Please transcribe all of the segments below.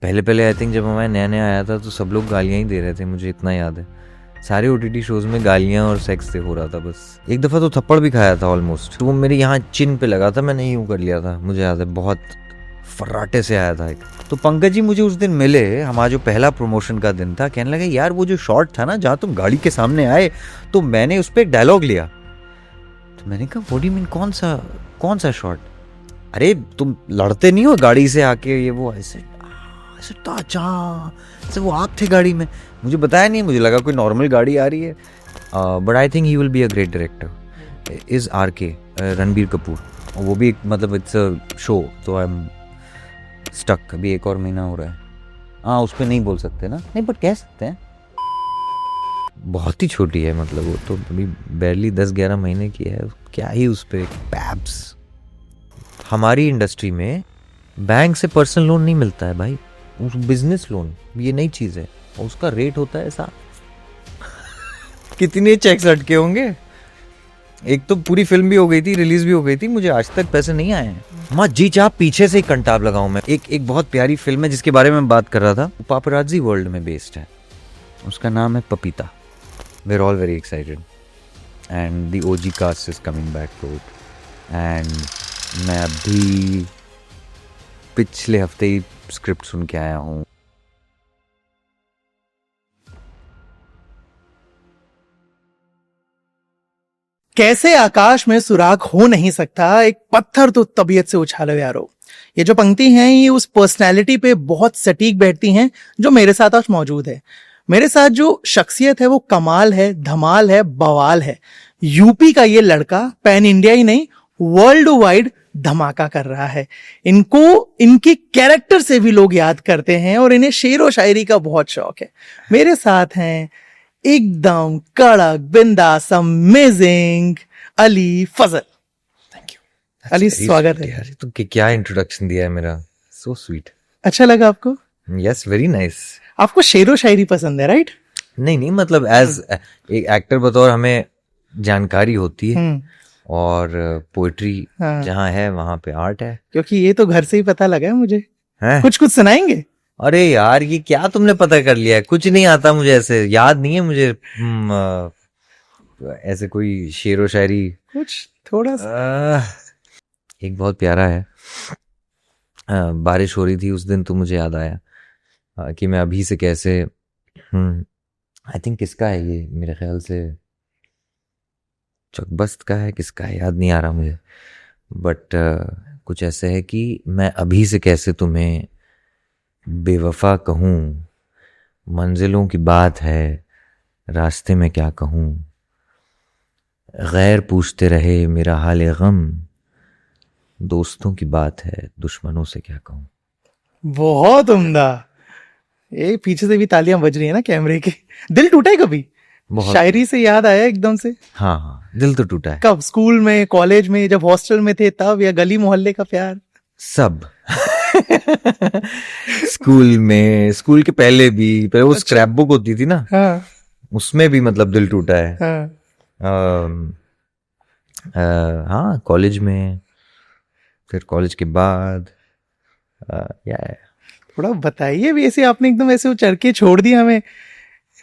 पहले पहले I think जब मैं नया नया आया था तो सब लोग गालियां ही दे रहे थे, मुझे इतना याद है। सारे ओटीटी शोज में गालियां और सेक्स से हो रहा था बस। एक दफा तो थप्पड़ भी खाया था ऑलमोस्ट, तो वो मेरे यहाँ चिन पे लगा था, मैंने यूं कर लिया था, मुझे याद है, बहुत फर्राटे से आया था एक। तो पंकज जी मुझे उस दिन मिले, हमारा जो पहला प्रमोशन का दिन था, कहने लगे यार वो जो शॉट था ना जहाँ तुम गाड़ी के सामने आए, तो मैंने उस पर एक डायलॉग लिया। तो मैंने कहा व्हाट डू यू मीन, कौन सा शॉट? अरे तुम लड़ते नहीं हो गाड़ी से आके, ये वो ऐसे अच्छा वो आप थे गाड़ी में, मुझे बताया नहीं, मुझे लगा कोई नॉर्मल गाड़ी आ रही है। But I think he will be a great director is RK Ranbir Kapoor. वो भी मतलब इट्स अ शो, तो आई एम स्टक। अभी 1 और महीना हो रहा है। हाँ उस पर नहीं बोल सकते ना, नहीं बट कह सकते हैं। बहुत ही छोटी है, मतलब वो तो अभी बैरली 10-11 महीने की है, क्या ही उस पर पैब्स। हमारी इंडस्ट्री में बैंक से पर्सनल लोन नहीं मिलता है भाई, बिजनेस लोन, ये नई चीज है, और उसका रेट होता है ऐसा। कितने चेक्स अटके होंगे। एक तो पूरी फिल्म भी हो गई थी, रिलीज भी हो गई थी, मुझे आज तक पैसे नहीं आए हैं। माँ जी चाह पीछे से ही कंटाब लगाऊं मैं। एक बहुत प्यारी फिल्म है जिसके बारे में बात कर रहा था, पापराजी वर्ल्ड में बेस्ड है, उसका नाम है Papita. We are all very excited and the OG cast is coming back to it. And मैं अभी पिछले हफ्ते ही स्क्रिप्ट सुन के आया हूँ। कैसे आकाश में सुराग हो नहीं सकता, एक पत्थर तो तबीयत से उछालो यारो। ये जो पंक्ति हैं ये उस पर्सनैलिटी पे बहुत सटीक बैठती हैं जो मेरे साथ आज मौजूद है। मेरे साथ जो शख्सियत है वो कमाल है, धमाल है, बवाल है। यूपी का ये लड़का पैन इंडिया ही नहीं वर्ल्ड वाइड धमाका कर रहा है। इनको इनके कैरेक्टर से भी लोग याद करते हैं और इन्हें शेर व शायरी का बहुत शौक है। मेरे साथ हैं एकदम कड़क बिंदास amazing Ali Fazal. Thank you Ali, स्वागत है यार। तुम क्या इंट्रोडक्शन दिया है मेरा, सो स्वीट। अच्छा लगा आपको? Yes, very nice. आपको शेर व शायरी पसंद है, राइट? नहीं मतलब एज एक एक्टर बतौर हमें जानकारी होती है, और पोएट्री जहाँ है वहां पे आर्ट है। क्योंकि ये तो घर से ही पता लगा है मुझे। है? कुछ सुनाएंगे? अरे यार ये क्या तुमने पता कर लिया है? कुछ नहीं आता मुझे, ऐसे याद नहीं है मुझे ऐसे कोई शेर व शायरी। कुछ थोड़ा सा। एक बहुत प्यारा है। बारिश हो रही थी उस दिन, तो मुझे याद आया कि मैं अभी से कैसे आई थिंक किसका है ये, मेरे ख्याल से चकबस्त का है, किसका है याद नहीं आ रहा मुझे, बट कुछ ऐसे है कि मैं अभी से कैसे तुम्हें बेवफा कहूँ, मंजिलों की बात है रास्ते में क्या कहूँ, गैर पूछते रहे मेरा हाल गम, दोस्तों की बात है दुश्मनों से क्या कहूँ। बहुत उम्दा। ये पीछे से भी तालियां बज रही है ना कैमरे की। दिल टूटा है कभी? शायरी से याद आया एकदम से। हाँ दिल तो टूटा है। कब? स्कूल में, कॉलेज में, जब हॉस्टल में थे तब, या गली मोहल्ले का प्यार? सब। स्कूल में, स्कूल के पहले भी, पहले वो स्क्रैप बुक होती थी ना, हाँ। उसमें भी मतलब दिल टूटा है। हाँ। हाँ कॉलेज में, फिर कॉलेज के बाद थोड़ा बताइए भी, ऐसे आपने एकदम ऐसे उचर के छोड़ दिया हमें।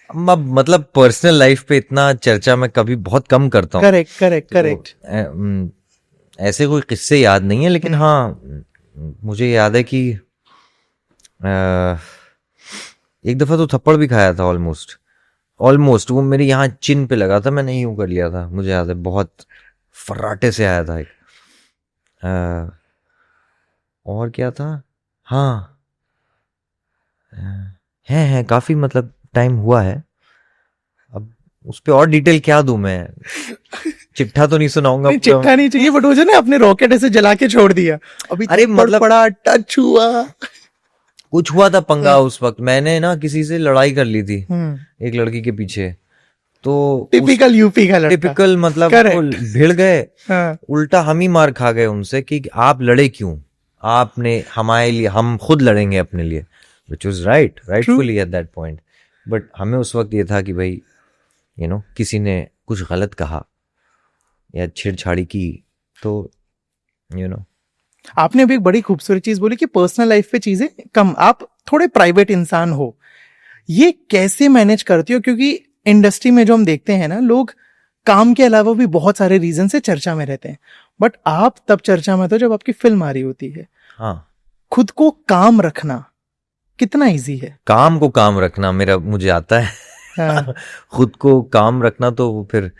मतलब पर्सनल लाइफ पे इतना चर्चा मैं कभी बहुत कम करता हूँ। करेक्ट। ऐसे कोई किस्से याद नहीं है, लेकिन हाँ मुझे याद है कि एक दफा तो थप्पड़ भी खाया था ऑलमोस्ट वो मेरे यहाँ चिन पे लगा था, मैंने यूं कर लिया था, मुझे याद है, बहुत फर्राटे से आया था एक। और क्या था? हाँ है काफी, मतलब टाइम हुआ है, अब उस पे और डिटेल क्या दूं मैं? चिट्ठा तो नहीं सुनाऊंगा। चिट्ठा नहीं चाहिए, बट वो जो ना अपने रॉकेट ऐसे जला के छोड़ दिया। अभी अरे मतलब पड़ा, टच हुआ, कुछ हुआ था पंगा उस वक्त। मैंने ना किसी से लड़ाई कर ली थी एक लड़की के पीछे, तो टिपिकल यूपी का लड़का, टिपिकल मतलब वो भिड़ गए। उल्टा हम ही मार खा गए उनसे कि आप लड़े क्यों, आपने हमारे लिए, हम खुद लड़ेंगे अपने लिए, which was rightfully at that point. But हमें उस वक्त ये था कि भाई किसी ने कुछ गलत कहा या छेड़छाड़ी की, तो आपने अभी एक बड़ी खूबसूरत चीज बोली कि पर्सनल लाइफ पे चीजें कम। आप थोड़े प्राइवेट इंसान हो, ये कैसे मैनेज करती हो? क्योंकि इंडस्ट्री में जो हम देखते हैं ना, लोग काम के अलावा भी बहुत सारे रीजन से चर्चा में रहते हैं, बट आप तब चर्चा में तो जब आपकी फिल्म आ रही होती है। हाँ, खुद को काम रखना कितना इजी है? काम को काम रखना मेरा मुझे आता है। हाँ। खुद को काम रखना तो वो फिर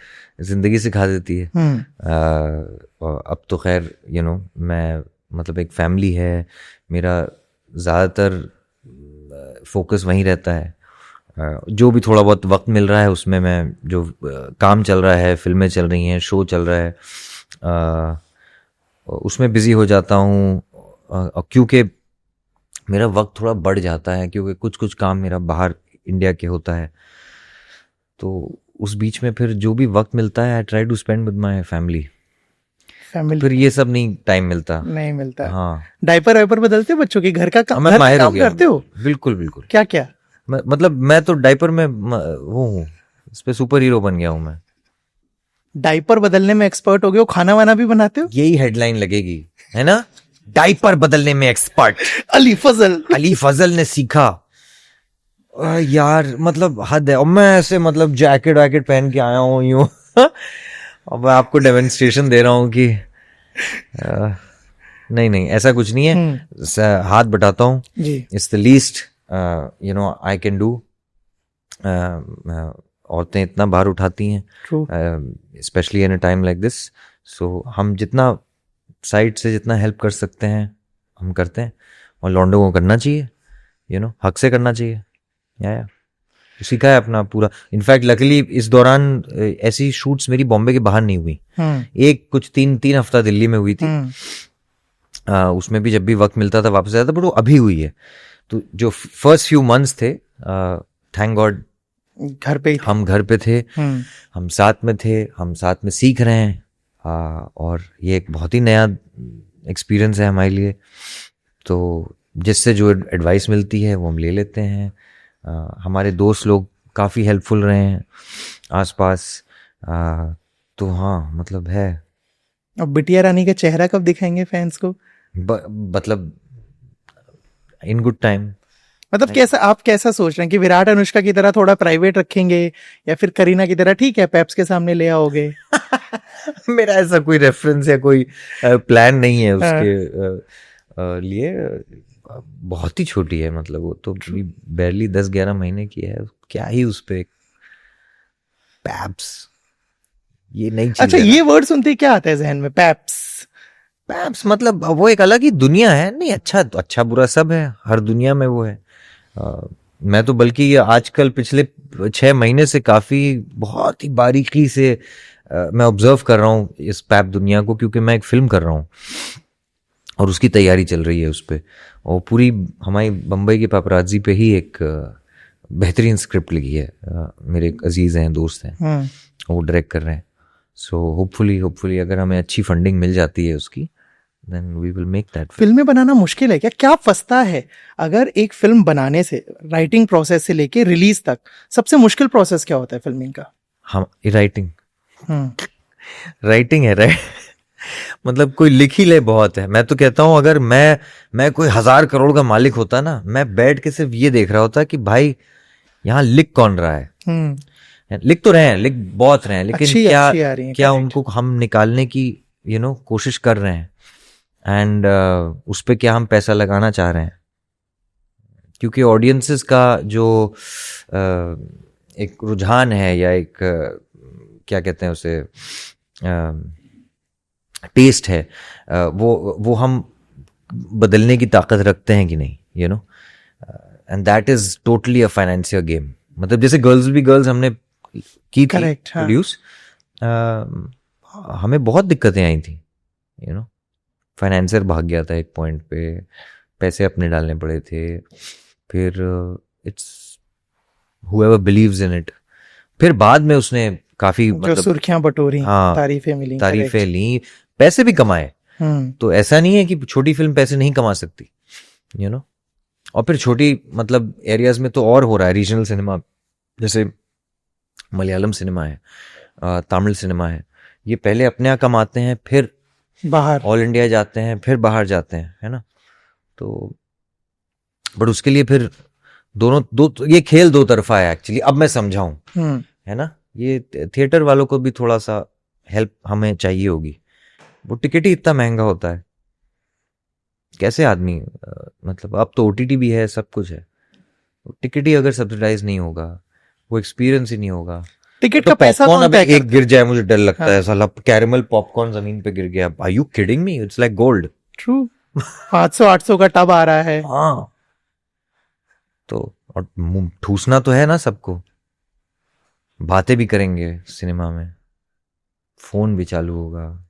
जिंदगी सिखा देती है। अब तो खैर मैं मतलब एक फैमिली है, मेरा ज़्यादातर फोकस वहीं रहता है। जो भी थोड़ा बहुत वक्त मिल रहा है उसमें मैं जो काम चल रहा है, फिल्में चल रही हैं, शो चल रहा है, उसमें बिज़ी हो जाता हूँ। क्योंकि मेरा वक्त थोड़ा बढ़ जाता है, क्योंकि कुछ काम मेरा बाहर इंडिया के होता है, तो उस बीच में फिर जो भी वक्त मिलता है I try to spend with my family. फिर ये सब नहीं टाइम मिलता, नहीं मिलता। हाँ। डायपर वाइपर बदलते हो बच्चों की? घर का काम, मैं माहिर हो गया, करते हो? बिल्कुल बिल्कुल। क्या क्या? मतलब मैं तो डायपर में वो हूँ, इस पे सुपर हीरो बन गया हूँ मैं। डायपर बदलने में एक्सपर्ट हो गए हो, खाना वाना भी बनाते हो? यही हेडलाइन लगेगी, है ना, डायपर बदलने में एक्सपर्ट अली फजल ने सीखा। यार मतलब हद है। और मैं ऐसे मतलब जैकेट वैकेट पहन के आया हूँ यूं अब मैं आपको डेमोन्स्ट्रेशन दे रहा हूँ कि नहीं ऐसा कुछ नहीं है। हाथ बटाता हूँ, it's the least I can do. औरतें इतना भार उठाती हैं, especially in a time like this. So हम जितना साइड से जितना हेल्प कर सकते हैं हम करते हैं, और लौंडों को करना चाहिए, हक से करना चाहिए। या सीखा है अपना पूरा। इनफैक्ट लकीली इस दौरान ऐसी शूट्स मेरी बॉम्बे के बाहर नहीं हुई। एक कुछ तीन हफ्ता दिल्ली में हुई थी, उसमें भी जब भी वक्त मिलता था वापस आया था, बट वो अभी हुई है। तो जो फर्स्ट फ्यू मंथ्स थे, थैंक गॉड घर पे हम घर पे थे, हम साथ में थे, हम साथ में सीख रहे हैं, और ये एक बहुत ही नया एक्सपीरियंस है हमारे लिए। तो जिससे जो एडवाइस मिलती है वो हम ले लेते हैं। हमारे दोस्त लोग काफ़ी हेल्पफुल रहे हैं आसपास। तो हाँ मतलब है। अब बिटिया रानी का चेहरा कब दिखाएंगे फैंस को? मतलब इन गुड टाइम। मतलब कैसा, आप कैसा सोच रहे हैं कि विराट अनुष्का की तरह थोड़ा प्राइवेट रखेंगे, या फिर करीना की तरह ठीक है पेप्स के सामने ले आओगे? मेरा ऐसा कोई रेफरेंस या कोई प्लान नहीं है उसके लिए। बहुत ही छोटी है, मतलब वो तो बैरली 10-11 महीने की है, क्या ही उस पे पैप्स, ये नई चीज। अच्छा, ये वर्ड सुनते ही क्या आता है जहन में? पैप्स मतलब वो एक अलग ही दुनिया है। नहीं, अच्छा बुरा सब है, हर दुनिया में वो है। मैं तो बल्कि आजकल पिछले 6 महीने से काफी बहुत ही बारीकी से मैं ऑब्जर्व कर रहा हूँ इस पैप दुनिया को, क्योंकि मैं एक फिल्म कर रहा हूँ और उसकी तैयारी चल रही है उस पर। और पूरी हमारी बम्बई के पापराजी पे ही एक बेहतरीन स्क्रिप्ट लिखी है, मेरे एक अजीज हैं, दोस्त हैं, वो डायरेक्ट कर रहे हैं। सो होपफुली अगर हमें अच्छी फंडिंग मिल जाती है उसकी, then we will make that film. फिल्में बनाना मुश्किल है क्या फंसता है? अगर एक फिल्म बनाने से, राइटिंग प्रोसेस से लेके रिलीज तक, सबसे मुश्किल प्रोसेस क्या होता है फिल्मिंग का? हम राइटिंग है, राइट। मतलब कोई लिख ही ले बहुत है। मैं तो कहता हूँ अगर मैं कोई 1000 करोड़ का मालिक होता ना, मैं बैठ के सिर्फ ये देख रहा होता कि भाई यहाँ लिख कौन रहा है। लिख तो रहे हैं, लिख बहुत रहे हैं, लेकिन क्या उनको हम निकालने की कोशिश कर रहे हैं, एंड उस पे क्या हम पैसा लगाना चाह रहे हैं। क्योंकि ऑडियंसेस का जो एक रुझान है, या एक क्या कहते हैं उसे, टेस्ट है, वो हम बदलने की ताकत रखते हैं कि नहीं, and that is totally a financial game. मतलब जैसे गर्ल्स भी गर्ल्स हमने की थी प्रोड्यूस, हमें बहुत दिक्कतें आई थी, फाइनेंसर भाग गया था एक पॉइंट पे, पैसे अपने डालने पड़े थे। फिर it's whoever believes in it। फिर बाद में उसने काफी मतलब सुर्खियां बटोरी, हाँ, तारीफें ली, पैसे भी कमाए। तो ऐसा नहीं है कि छोटी फिल्म पैसे नहीं कमा सकती, और फिर छोटी मतलब एरियाज में तो और हो रहा है। रीजनल सिनेमा जैसे मलयालम सिनेमा है, तमिल सिनेमा है, ये पहले अपने यहाँ कमाते हैं, फिर बाहर ऑल इंडिया जाते हैं, फिर बाहर जाते हैं, है ना। तो बट उसके लिए फिर ये खेल दो तरफा है एक्चुअली, अब मैं समझाऊं, है ना। ये थिएटर वालों को भी थोड़ा सा हेल्प हमें चाहिए होगी। वो टिकट ही इतना महंगा होता है, कैसे आदमी मतलब अब तो ओटीटी भी है, सब कुछ है, टिकट ही अगर सब्सिडाइज नहीं होगा, वो एक्सपीरियंस ही नहीं होगा। टिकट तो का पैसा पॉपकॉर्न कौन अब तय एक करता गिर जाए मुझे डर लगता हाँ। है, साला कैरेमल पॉपकॉर्न जमीन पे गिर गया, are you kidding me, it's like gold. True 500-800 का टब आ रहा है। हाँ, तो और मुंह ठूसना तो है ना सबको, बातें भी करेंगे सिनेमा में, फोन भी चालू होगा।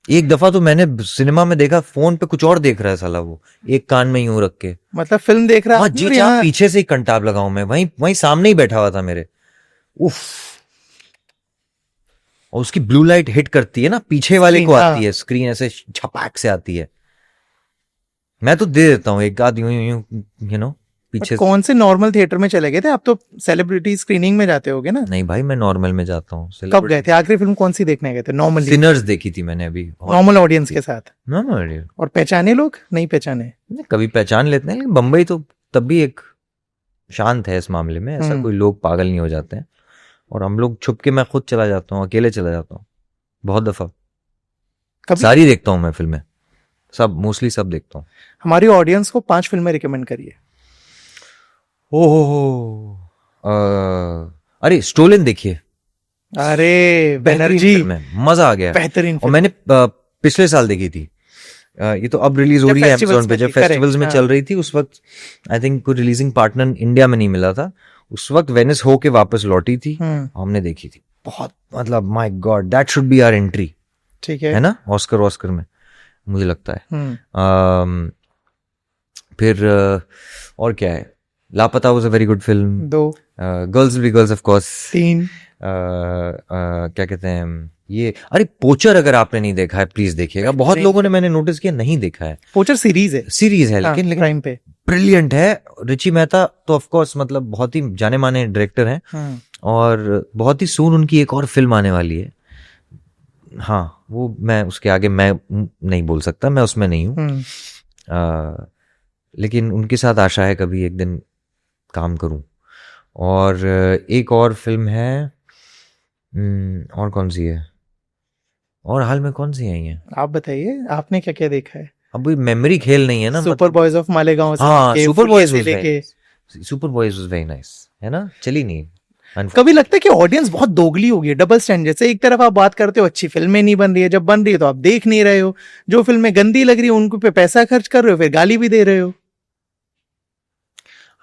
एक दफा तो मैंने सिनेमा में देखा, फोन पे कुछ और देख रहा है साला वो, एक कान में यूं रख के। मतलब फिल्म देख रहा हाँ आदमी जी और चाह यहाँ पीछे से ही कंटाप लगाऊं मैं, वहीं वहीं सामने ही बैठा हुआ था मेरे। उफ, और उसकी ब्लू लाइट हिट करती है ना, पीछे वाले स्क्रीन को हाँ। आती है, स्क्रीन ऐसे छपाक से आती है। मैं तो दे देता हूँ एक आध यूं यूं, यू नो, बट पीछे से। कौन से नॉर्मल थिएटर में चले गए थे आप? तो सेलिब्रिटी स्क्रीनिंग में जाते होगे ना? नहीं भाई, मैं नॉर्मल में जाता हूँ। कब गए थे आखिरी फिल्म कौन सी देखने गए थे नॉर्मली? सिनर्स देखी थी मैंने अभी, नॉर्मल ऑडियंस के साथ? नॉर्मल। और पहचाने लोग नहीं पहचाने? कभी पहचान लेते हैं, लेकिन बम्बई तो तब भी एक शांत है इस मामले में, ऐसा कोई लोग पागल नहीं हो जाते हैं। और हम लोग छुप के, मैं खुद चला जाता हूँ, अकेले चला जाता हूँ बहुत दफा। कभी सारी देखता हूँ मैं फिल्में, सब मोस्टली सब देखता हूँ। हमारी ऑडियंस को 5 फिल्में रिकमेंड करिए। अरे स्टोलन देखिए, अरे बेहतरीन बनर्जी फिल्म है, मजा आ गया। बेहतरीन और फिल्म। मैंने पिछले साल देखी थी, ये तो अब रिलीज हो जब रही है festivals अमेज़न पे, में जब थी, फेस्टिवल्स correct, में हाँ। चल रही थी उस वक्त। आई थिंक कोई रिलीजिंग पार्टनर इंडिया में नहीं मिला था उस वक्त, वेनिस हो के वापस लौटी थी, हमने देखी थी। बहुत मतलब my god, that should be our entry, ठीक है ना, ऑस्कर में मुझे लगता है। फिर और क्या है, लापता was a very good film. 2 girls will be girls of course. 3 क्या कहते हैं ये, अरे पोचर अगर आपने नहीं देखा है प्लीज देखिएगा, बहुत लोगों ने, मैंने नोटिस किया, नहीं देखा है। पोचर सीरीज है, सीरीज है लेकिन प्राइम पे ब्रिलियंट है। रिची मेहता तो ऑफ कोर्स मतलब बहुत ही जाने माने डायरेक्टर हैं, और बहुत ही सून उनकी एक और फिल्म आने वाली है। हाँ, वो मैं उसके आगे मैं नहीं बोल सकता, मैं उसमें नहीं हूँ, लेकिन उनके साथ आशा है कभी एक दिन काम करूं। और एक और फिल्म है, और कौन सी है, और हाल में कौन सी आई है, आप बताइए, आपने क्या क्या देखा है? अभी मेमोरी खेल नहीं है ना। सुपर बॉयज ऑफ मालेगांव से हाँ, लेके, सुपर फुलिया बॉयज से वाज लेके। Super boys was very nice, है ना, चली नहीं। कभी लगता है कि ऑडियंस बहुत दोगली हो गई है, डबल स्टैंडर्ड। जैसे एक तरफ आप बात करते हो अच्छी फिल्में नहीं बन रही है, जब बन रही है तो आप देख नहीं रहे हो, जो फिल्में गंदी लग रही है उनको पे पैसा खर्च कर रहे हो, फिर गाली भी दे रहे हो।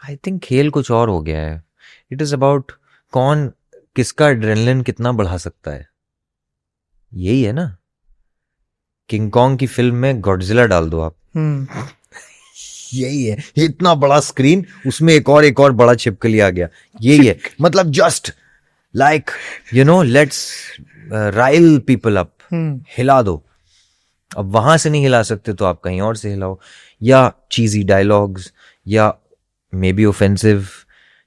आई थिंक खेल कुछ और हो गया है। इट इज अबाउट कौन किसका एड्रेनलिन कितना बढ़ा सकता है, यही है ना। किंग कॉन्ग की फिल्म में गॉडजिला डाल दो आप, यही है, इतना बड़ा स्क्रीन, उसमें एक और बड़ा छिपकली आ गया, यही है मतलब, just like you know, let's Rahul people up, हिला दो। अब वहां से नहीं हिला सकते तो आप कहीं और से हिलाओ, या चीजी डायलॉग्स, या may be offensive,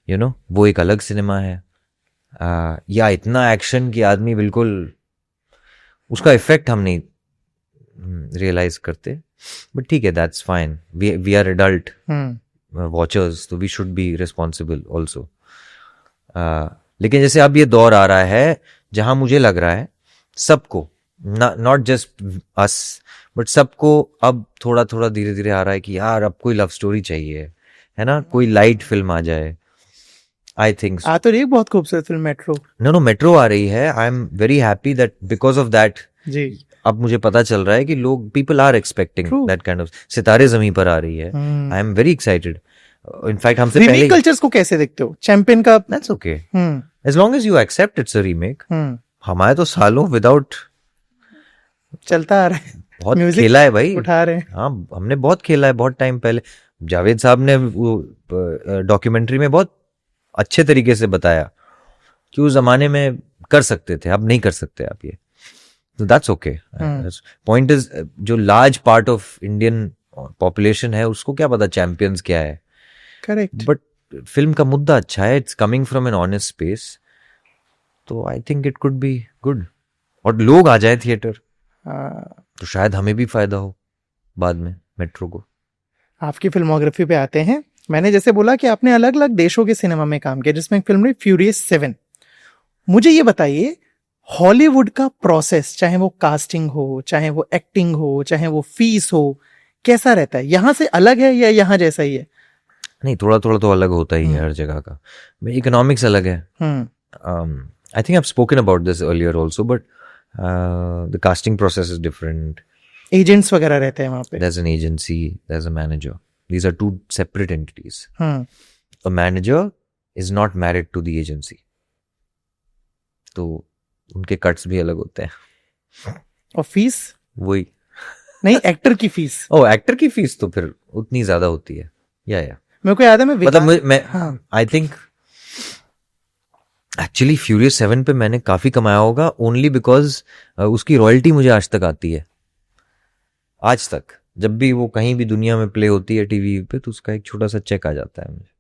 you know, वो एक अलग सिनेमा है। या इतना एक्शन कि आदमी बिल्कुल उसका इफेक्ट हम नहीं रियलाइज करते, बट ठीक है, that's fine, we are adult watchers, तो we should be responsible also. लेकिन जैसे अब ये दौर आ रहा है जहां मुझे लग रहा है सबको, नॉट जस्ट अस, बट सबको अब थोड़ा थोड़ा धीरे धीरे आ रहा है कि यार अब कोई लव स्टोरी चाहिए, है ना, कोई लाइट फिल्म आ जाए। आई थिंक आ तो रही है बहुत खूबसूरत फिल्म मेट्रो। नो मेट्रो आ रही है, I am very happy that because of that जी, अब मुझे पता चल रहा है कि लोग, people are expecting that kind of, Sitaare Zameen Par आ रही है, I am very excited. In fact हमसे पहले, रीमेक कल्चर्स को कैसे देखते हो? चैंपियन का that's okay, as long as you accept it's a remake. हमारे तो सालों विदाउट चलता आ रहा है, बहुत म्यूजिक खेला है भाई, उठा रहे हैं। हाँ हमने बहुत खेला है, बहुत टाइम पहले जावेद साहब ने वो डॉक्यूमेंट्री में बहुत अच्छे तरीके से बताया कि उस जमाने में कर सकते थे, अब नहीं कर सकते आप ये, तो दैट्स ओके। पॉइंट इज, जो large part of Indian population है उसको क्या पता चैंपियंस क्या है, करेक्ट। बट फिल्म का मुद्दा अच्छा है, it's coming from an honest space, तो I think it could be good, और लोग आ जाए थिएटर तो शायद हमें भी फायदा हो बाद में, मेट्रो को। आपकी फिल्मोग्राफी पे आते हैं। मैंने जैसे बोला कि आपने अलग अलग देशों के सिनेमा में काम किया, जिसमें एक फिल्म रही फ्यूरियस 7। मुझे ये बताइए, हॉलीवुड का प्रोसेस, चाहे वो कास्टिंग हो, चाहे वो एक्टिंग हो, चाहे वो फीस हो, कैसा रहता है? यहाँ से अलग है या यहाँ जैसा ही है? नहीं, थोड़ा थोड़ा तो अलग होता ही है हर जगह का। इकोनॉमिक्स अलग है। आई think I have spoken about this earlier also, but the casting process is different. Agents वगैरह रहते हैं वहां पे? There's an agency, there's a manager. These are two separate entities. A manager is not married to the agency. तो उनके cuts भी अलग होते हैं। और फीस? वही नहीं, एक्टर की फीस। ओ, एक्टर की फीस तो फिर उतनी ज्यादा होती है। या मेरे को याद है, मतलब मैं आई थिंक एक्चुअली फ्यूरियस 7 पे मैंने काफी कमाया होगा, ओनली बिकॉज उसकी रॉयल्टी मुझे आज तक आती है। आज तक जब भी वो कहीं भी दुनिया में प्ले होती है टीवी पे, तो उसका एक छोटा सा चेक आ जाता है मुझे।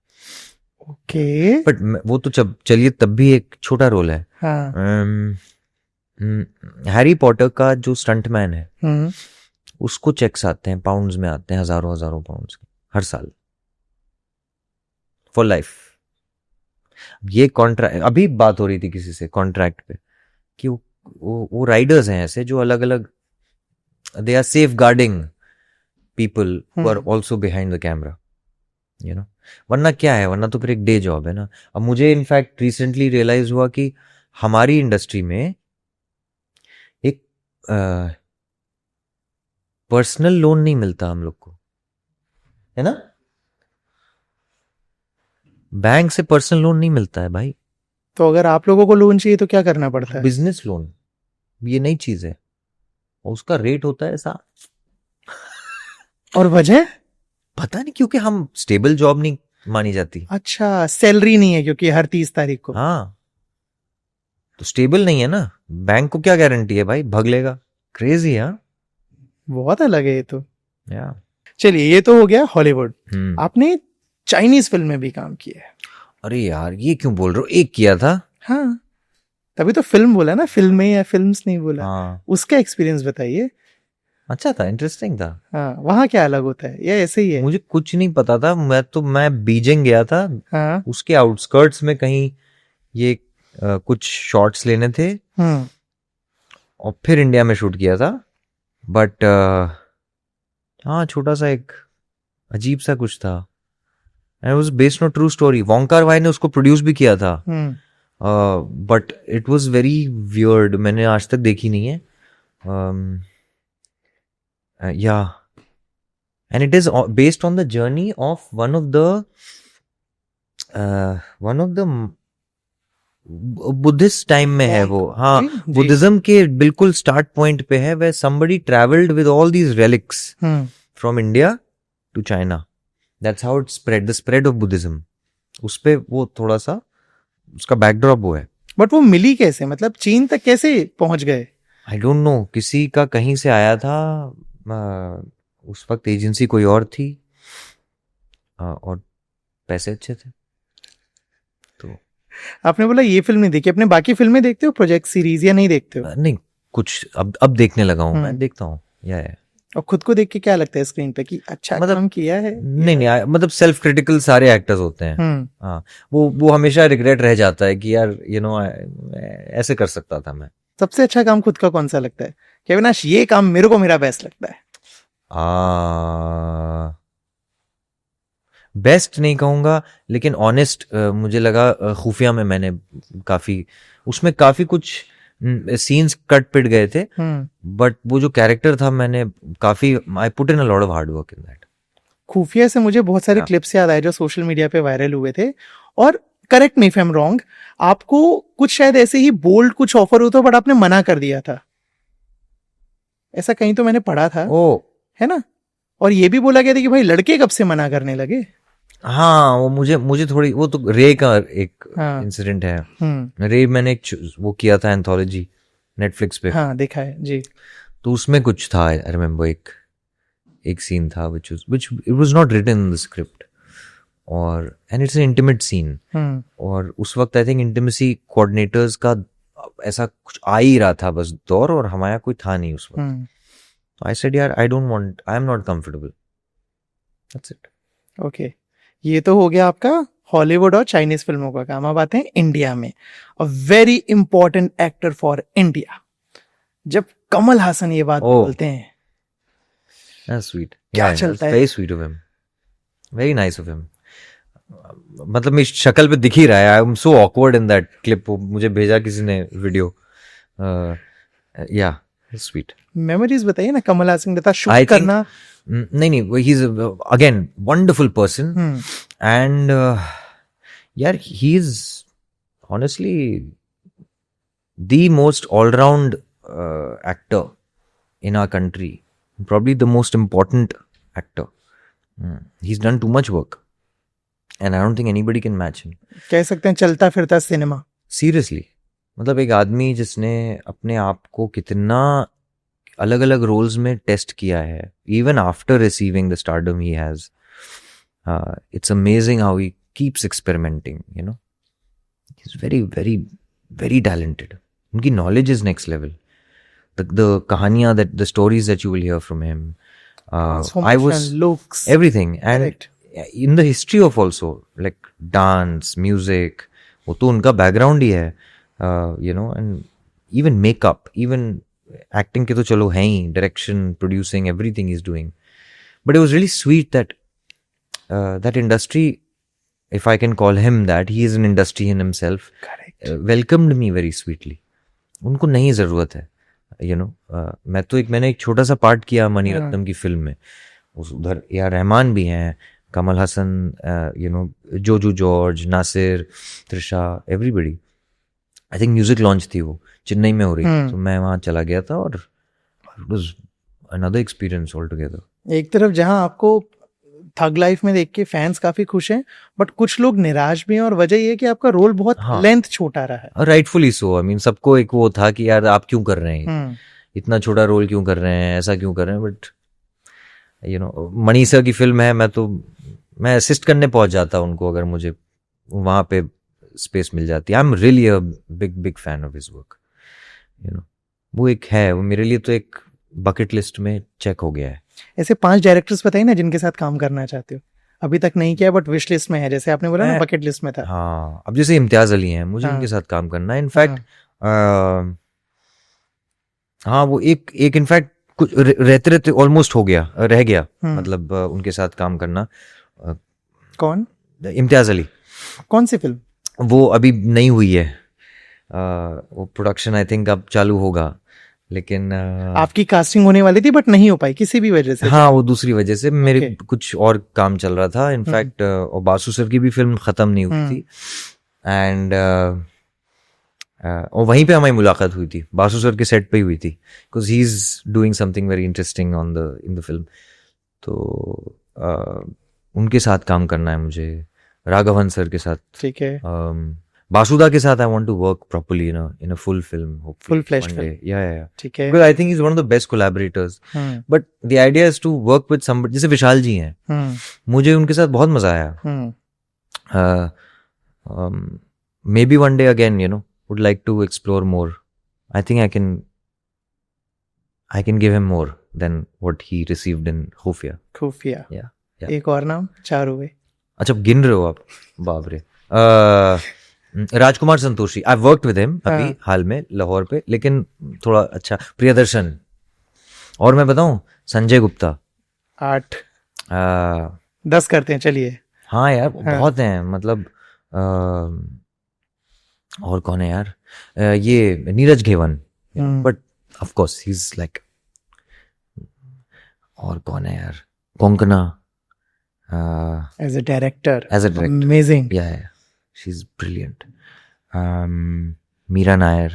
ओके। बट वो तो चलिए तब भी एक छोटा रोल है। हैरी पॉटर का जो स्टंटमैन है, उसको चेक्स आते हैं, पाउंड्स में आते हैं, हजारों हजारों पाउंड्स के हर साल, फॉर लाइफ। ये कॉन्ट्रैक्ट, अभी बात हो रही थी किसी से कॉन्ट्रैक्ट पे कि वो राइडर्स हैं ऐसे जो अलग अलग, they are safeguarding people who are also behind the camera, you know। वरना क्या है, वरना तो फिर एक डे जॉब है ना। अब मुझे इनफैक्ट रिसेंटली रियलाइज हुआ कि हमारी इंडस्ट्री में एक पर्सनल लोन नहीं मिलता हम लोग को, है ना। बैंक से पर्सनल लोन नहीं मिलता है भाई। तो अगर आप लोगों को लोन चाहिए तो क्या करना पड़ता है? बिजनेस लोन, ये नई चीज है, और उसका रेट होता है ऐसा। और वजह पता नहीं, क्योंकि हम स्टेबल जॉब नहीं मानी जाती। अच्छा, सैलरी नहीं है क्योंकि हर 30 तारीख को। हाँ, तो स्टेबल नहीं है ना। बैंक को क्या गारंटी है भाई, भग लेगा। क्रेजी है। बहुत अलग है ये तो। या चलिए, ये तो हो गया हॉलीवुड। आपने चाइनीज फिल्म में भी काम किया है। अरे यार, ये क्यों बोल रहे हो, एक किया था। हाँ, तभी तो फिल्म बोला ना, फिल्में या फिल्म्स नहीं बोला। हाँ, उसका एक्सपीरियंस बताइए। अच्छा था, इंटरेस्टिंग था। हाँ, वहाँ क्या अलग होता है या ऐसे ही है? मुझे कुछ नहीं पता था। मैं बीजिंग गया था। हाँ। उसके आउटस्कर्ट्स में कहीं ये कुछ शॉट्स लेने थे, और फिर इंडिया में शूट किया था। बट हाँ, छोटा सा एक अजीब सा कुछ था। And it was based on true story. Wong car-Y ने उसको प्रोड्यूस भी किया था। But it was very weird, मैंने आज तक देखी नहीं है। या and it is based on the journey of one of the Buddhist time में है वो। हाँ, बुद्धिज्म के बिल्कुल स्टार्ट पॉइंट पे है, where somebody traveled with all these relics from India to China. That's how it spread, the spread of Buddhism. उस पे वो थोड़ा सा उसका बैकड्रॉप वो है। बट वो मिली कैसे, मतलब चीन तक कैसे पहुंच गए? आई डोंट नो, किसी का कहीं से आया था। उस वक्त एजेंसी कोई और थी, और पैसे अच्छे थे। तो आपने बोला ये फिल्म नहीं देखी, अपने बाकी फिल्में देखते हो, प्रोजेक्ट सीरीज, या नहीं देखते हो? नहीं, कुछ अब देखने लगा हूँ मैं, देखता हूँ। या और खुद को देख के क्या लगता है स्क्रीन पे कि अच्छा काम किया है? नहीं, मतलब सेल्फ क्रिटिकल सारे एक्टर्स होते हैं। हाँ, वो हमेशा रिग्रेट रह जाता है कि यार ऐसे कर सकता था मैं। सबसे अच्छा काम खुद का कौन सा लगता है कि अविनाश, ये काम मेरे को मेरा बेस्ट लगता है? बेस्ट नहीं कहूंगा, लेकिन ऑनेस्ट मुझे लगा खुफिया में मैंने उसमें काफी कुछ सीन्स कट पिट गए थे, बट वो जो कैरेक्टर था, मैंने काफी I put in a lot of hard work in that. खुफिया से मुझे बहुत सारे क्लिप्स याद आए जो सोशल मीडिया पे वायरल हुए थे। और correct me if I am wrong, आपको कुछ शायद ऐसे ही बोल्ड कुछ ऑफर होता, बट आपने मना कर दिया था, ऐसा कहीं तो मैंने पढ़ा था। है ना? और ये भी बोला गया था कि भाई लड़के कब से मना करने लगे। हाँ, वो मुझे थोड़ी, वो तो रे का एक इंसिडेंट है। रे मैंने वो किया था एंथोलॉजी नेटफ्लिक्स पे। हाँ, देखा है जी। तो उसमें कुछ था, आई रिमेम्बर एक सीन था which it was not written in the script, और and it's an intimate scene। और उस वक्त आई थिंक इंटिमेसी कोऑर्डिनेटर्स का ऐसा कुछ आ ही रहा था बस दौर, और हमारा कोई था नहीं उस वक्त। आई सेड यार, I don't want, I am not comfortable. That's it. Okay, ये तो हो गया आपका हॉलीवुड और चाइनीज फिल्मों का काम। अब आते हैं इंडिया में। A very important actor for India. जब कमल हासन ये बात Oh. बोलते हैं, That's sweet. क्या Yeah, चलता that's है? very sweet of him. Very nice of him. मतलब मेरी शक्ल पे दिख ही रहा है। I am so awkward in that clip. मुझे भेजा किसी ने वीडियो। या स्वीट। मेमोरीज बताइए ना, कमल हासन के साथ I शूट think- करना। नहीं, he is again wonderful person hmm, and यार he is honestly the most allround actor in our country, probably the most important actor. He's done too much work and I don't think anybody can match him. कह सकते हैं चलता फिरता cinema. Seriously, मतलब एक आदमी जिसने अपने आप को कितना अलग अलग रोल्स में टेस्ट किया है, even after receiving the stardom he has. It's amazing how he keeps experimenting, you know. He's very, very, very talented. उनकी knowledge is next level. The kahaniyan, that the stories that you will hear from him, looks, everything, and correct. in the history of also like dance, music, वो तो उनका background ही है, you know, and even makeup, even acting के तो चलो हैं ही, direction, producing, everything he's doing. But it was really sweet that that industry, if I can call him that, he is an industry in himself, Correct. welcomed me very sweetly. उनको नहीं जरूरत है, you know. मैंने एक छोटा सा part किया money Ratnam की फिल्म में। उधर या रहमान भी हैं, Kamal Haasan, you know, Joju George, Nassar, Trisha, everybody. I think music launch थी वो चेन्नई में हो रही थी, तो मैं वहाँ चला गया था और it was another experience all together. एक तरफ जहां आपको थग लाइफ में देख के फैंस काफी खुश हैं, बट कुछ लोग निराश भी हैं, और वजह ये है कि आपका रोल बहुत लेंथ छोटा रहा है। Rightfully so. आई मीन सबको एक वो था कि यार आप क्यों कर रहे हैं, इतना छोटा रोल क्यों कर रहे हैं, ऐसा क्यों कर रहे हैं। But you know, money sir की फिल्म है, मैं असिस्ट करने पहुंच जाता उनको अगर मुझे वहां पे स्पेस मिल जाती। I am really a big fan of his work, you know. वो एक है, वो मेरे लिए तो एक बकेट लिस्ट में चेक हो गया है। ऐसे 5 डायरेक्टर्स बताइए ना जिनके साथ काम करना चाहते हो। अभी तक नहीं किया बट विश लिस्ट में है, जैसे आपने बोला ना बकेट लिस्ट में था। हाँ, अब जैसे इम्तियाज अली हैं, मुझे उनके साथ काम करना है। इनफैक्ट हाँ, वो एक इनफैक्ट कुछ रहते ऑलमोस्ट रह गया, मतलब उनके साथ काम करना। कौन? इम्तियाज अली। कौन सी फिल्म? वो अभी नहीं हुई है, वो प्रोडक्शन आई थिंक अब चालू होगा, लेकिन आपकी कास्टिंग होने वाली थी बट नहीं हो पाई किसी भी वजह से। हाँ, वो दूसरी वजह से, मेरे कुछ और काम चल रहा था। इनफैक्ट और बासु सर की भी फिल्म खत्म नहीं हुई थी, एंड और वहीं पे हमारी मुलाकात हुई थी, बासु सर के सेट पे ही हुई थी, because he is doing something very interesting in the film. तो उनके साथ काम करना है मुझे, राघवन सर के साथ। ठीक है। बासुदा के साथ I want to work properly in a full film, hopefully, full fledged one day. film. Yeah. ठीक है। Because I think he's one of the best collaborators. But the idea is to work with somebody, जैसे विशाल जी हैं, मुझे उनके साथ बहुत मजा आया। Maybe one day again, you know, would like to explore more. I think I can give him more than what he received in खुफिया। खुफिया। Yeah. एक और नाम, 4 हुए। अच्छा, गिन रहे हो आप? बाप रे। Rajkumar Santoshi, I worked with him अभी हाल में लाहौर पे, लेकिन थोड़ा अच्छा। प्रियदर्शन, और मैं बताऊं, संजय गुप्ता। 8 10 करते हैं, चलिए। हाँ यार, बहुत हैं, मतलब और कौन है यार, ये Neeraj Ghaywan, but of course he is like, और कौन है यार, Konkona as a director, amazing, yeah she is brilliant. Mira Nair.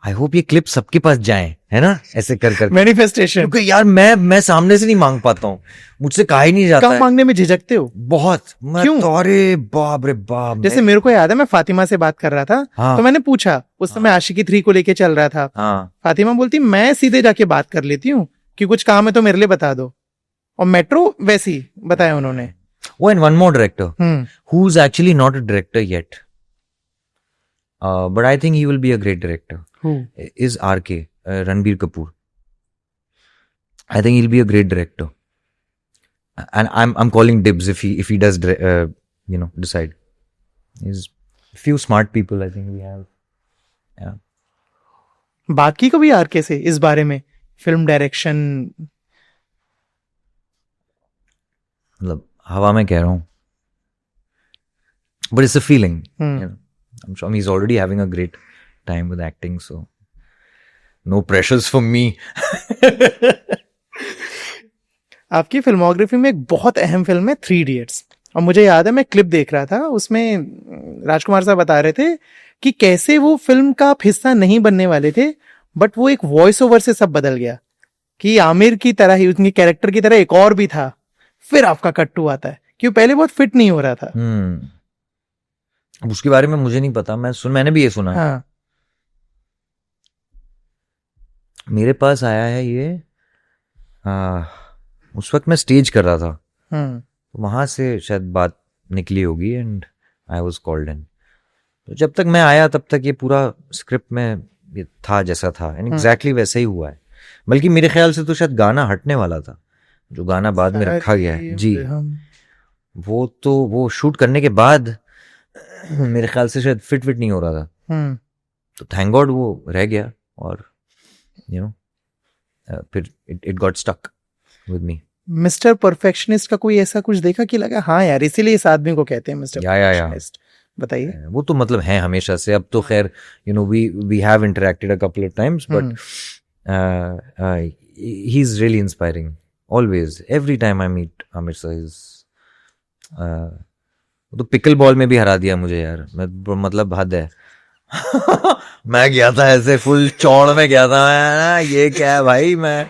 I hope ये क्लिप सबके पास जाए, है ना, ऐसे कर मैनिफेस्टेशन। क्योंकि यार मैं सामने से नहीं मांग पाता हूँ, मुझसे कहा ही नहीं जाता। कम मांगने में झिझकते हो? बहुत। क्यों? तो अरे बाप रे बाप। जैसे मेरे को याद है, मैं फातिमा से बात कर रहा था, तो मैंने पूछा, उस समय आशिकी 3 को लेके चल रहा था। फातिमा बोलती मैं सीधे जाके बात कर लेती हूँ कि कुछ काम है तो मेरे लिए बता दो, और मेट्रो वैसी बताया उन्होंने। Oh, and one more director, who's actually not a director yet, but I think he will be a great director. Who? Is RK, Ranbir Kapoor. I think he'll be a great director. and I'm calling dibs if he does decide. There's few smart people I think we have. Yeah. बात की कभी R K से इस बारे में, film direction? मतलब हवा में कह रहा हूँ, but it's a feeling. I'm sure he's already having a great time with acting, so no pressures for me. आपकी फिल्मोग्राफी में एक बहुत अहम फिल्म है 3 इडियट्स, और मुझे याद है मैं क्लिप देख रहा था, उसमें राजकुमार साहब बता रहे थे कि कैसे वो फिल्म का आप हिस्सा नहीं बनने वाले थे, बट वो एक वॉइस ओवर से सब बदल गया कि आमिर की तरह ही, उनके कैरेक्टर की तरह एक और भी था, फिर आपका कट्टू आता है, क्यों पहले बहुत फिट नहीं हो रहा था। अब उसके बारे में मुझे नहीं पता, मैंने भी ये सुना। हाँ। मेरे पास आया है ये, उस वक्त मैं स्टेज कर रहा था, तो वहां से शायद बात निकली होगी and I was called in. तो जब तक मैं आया तब तक ये पूरा स्क्रिप्ट में ये था जैसा था, एंड एग्जैक्टली वैसा ही हुआ है। बल्कि मेरे ख्याल से तो शायद गाना हटने वाला था, जो गाना बाद में रखा गया है जी, वो शूट करने के बाद मेरे ख्याल से शायद फिट नहीं हो रहा था, तो थैंक गॉड वो रह गया, और फिर it got stuck with me. Mister perfectionist का कोई ऐसा कुछ देखा कि लगा हाँ यार इसीलिए इस आदमी को कहते हैं मिस्टर परफेक्शनिस्ट? बताइए। वो तो मतलब है हमेशा से, अब तो खैर we have interacted a couple of times, but he is really inspiring always, every time I meet Aamir sir. तो पिकल बॉल में भी हरा दिया मुझे यार, मतलब हद है। मैं गया था ऐसे फुल चौड़ में गया था मैं, ये क्या है भाई, मैं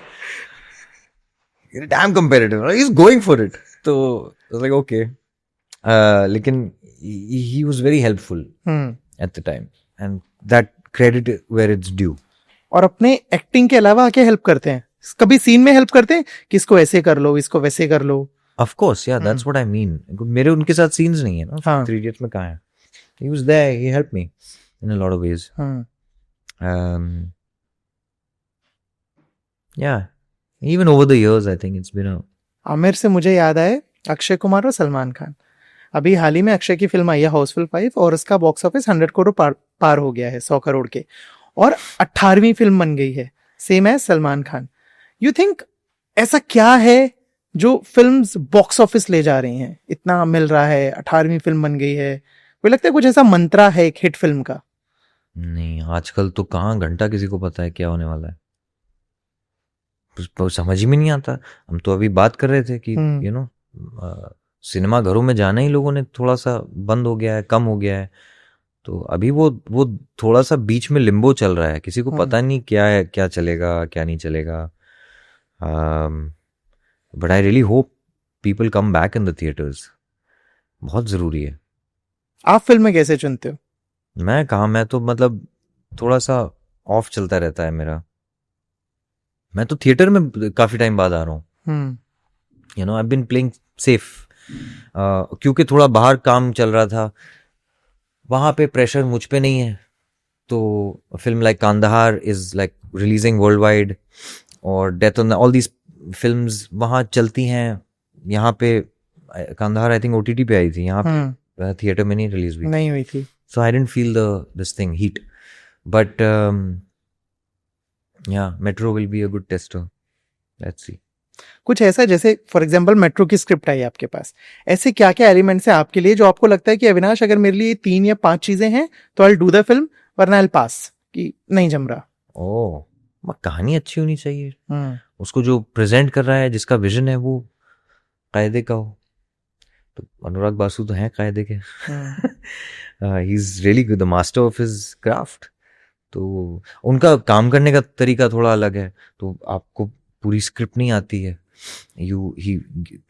dam comparative, he is going for it, तो लाइक ओके, लेकिन he was very helpful at the time, and that credit where it's due. और अपने एक्टिंग के अलावा क्या हेल्प करते हैं? कभी सीन में हेल्प करते हैं कि इसको ऐसे कर लो, इसको वैसे कर लो? Of course, yeah, that's what I mean. मेरे उनके साथ सीन्स नहीं है ना, हाँ. 3 Idiots में कहाँ है? He was there, he helped me in a lot of ways. Yeah, even over the years, I think it's been a. Aamir से मुझे याद आए अक्षय कुमार और सलमान खान। अभी हाल ही में अक्षय की फिल्म आई है हाउसफुल 5, और उसका बॉक्स ऑफिस 100 करोड़ पार हो गया है, 100 करोड़ के, और 18वीं फिल्म बन गई है, सेम है सलमान खान। यू थिंक ऐसा क्या है जो फिल्म्स बॉक्स ऑफिस ले जा रही हैं, इतना मिल रहा है, 18वीं फिल्म बन गई है? कोई लगता है कुछ ऐसा मंत्रा है एक हिट फिल्म का? नहीं, आजकल तो कहाँ घंटा किसी को पता है क्या होने वाला है, समझ में नहीं आता। हम तो अभी बात कर रहे थे कि सिनेमा घरों में जाना ही लोगों ने थोड़ा सा बंद हो गया है, कम हो गया है, तो अभी वो थोड़ा सा बीच में लिम्बो चल रहा है, किसी को पता नहीं क्या है, क्या चलेगा क्या नहीं चलेगा। But I really hope people come back in the theatres, बहुत ज़रूरी है। आप फिल्में कैसे चुनते हो? मैं तो मतलब थोड़ा सा ऑफ चलता रहता है मेरा, मैं तो थिएटर में काफ़ी टाइम बाद आ रहा हूँ, आई बीन प्लेइंग सेफ, क्योंकि थोड़ा बाहर काम चल रहा था, वहाँ पे प्रेशर मुझ पे नहीं है। तो film like Kandahar is like releasing world wide, और death on all these films वहाँ चलती हैं। यहाँ पे कांदाहार आई थिंक OTT पे आई थी, यहाँ पे थिएटर में नहीं रिलीज हुई थी। So I didn't feel this thing heat, but yeah Metro will be a good taster, let's see. कुछ ऐसा जैसे फॉर एग्जांपल मेट्रो की स्क्रिप्ट आई आपके पास, ऐसे क्या क्या एलिमेंट्स हैं आपके लिए जो आपको लगता है कि अविनाश अगर मेरे लिए 3 या 5 चीजें हैं तो I will do the film, वरना आई विल पास, कि नहीं जम रहा? कहानी अच्छी होनी चाहिए, उसको जो प्रेजेंट कर रहा है, जिसका विजन है वो कायदे का हो। तो अनुराग बासु तो हैं कायदे के, ही is really good, the master of his craft. तो उनका काम करने का तरीका थोड़ा अलग है, तो आपको पूरी स्क्रिप्ट नहीं आती है। He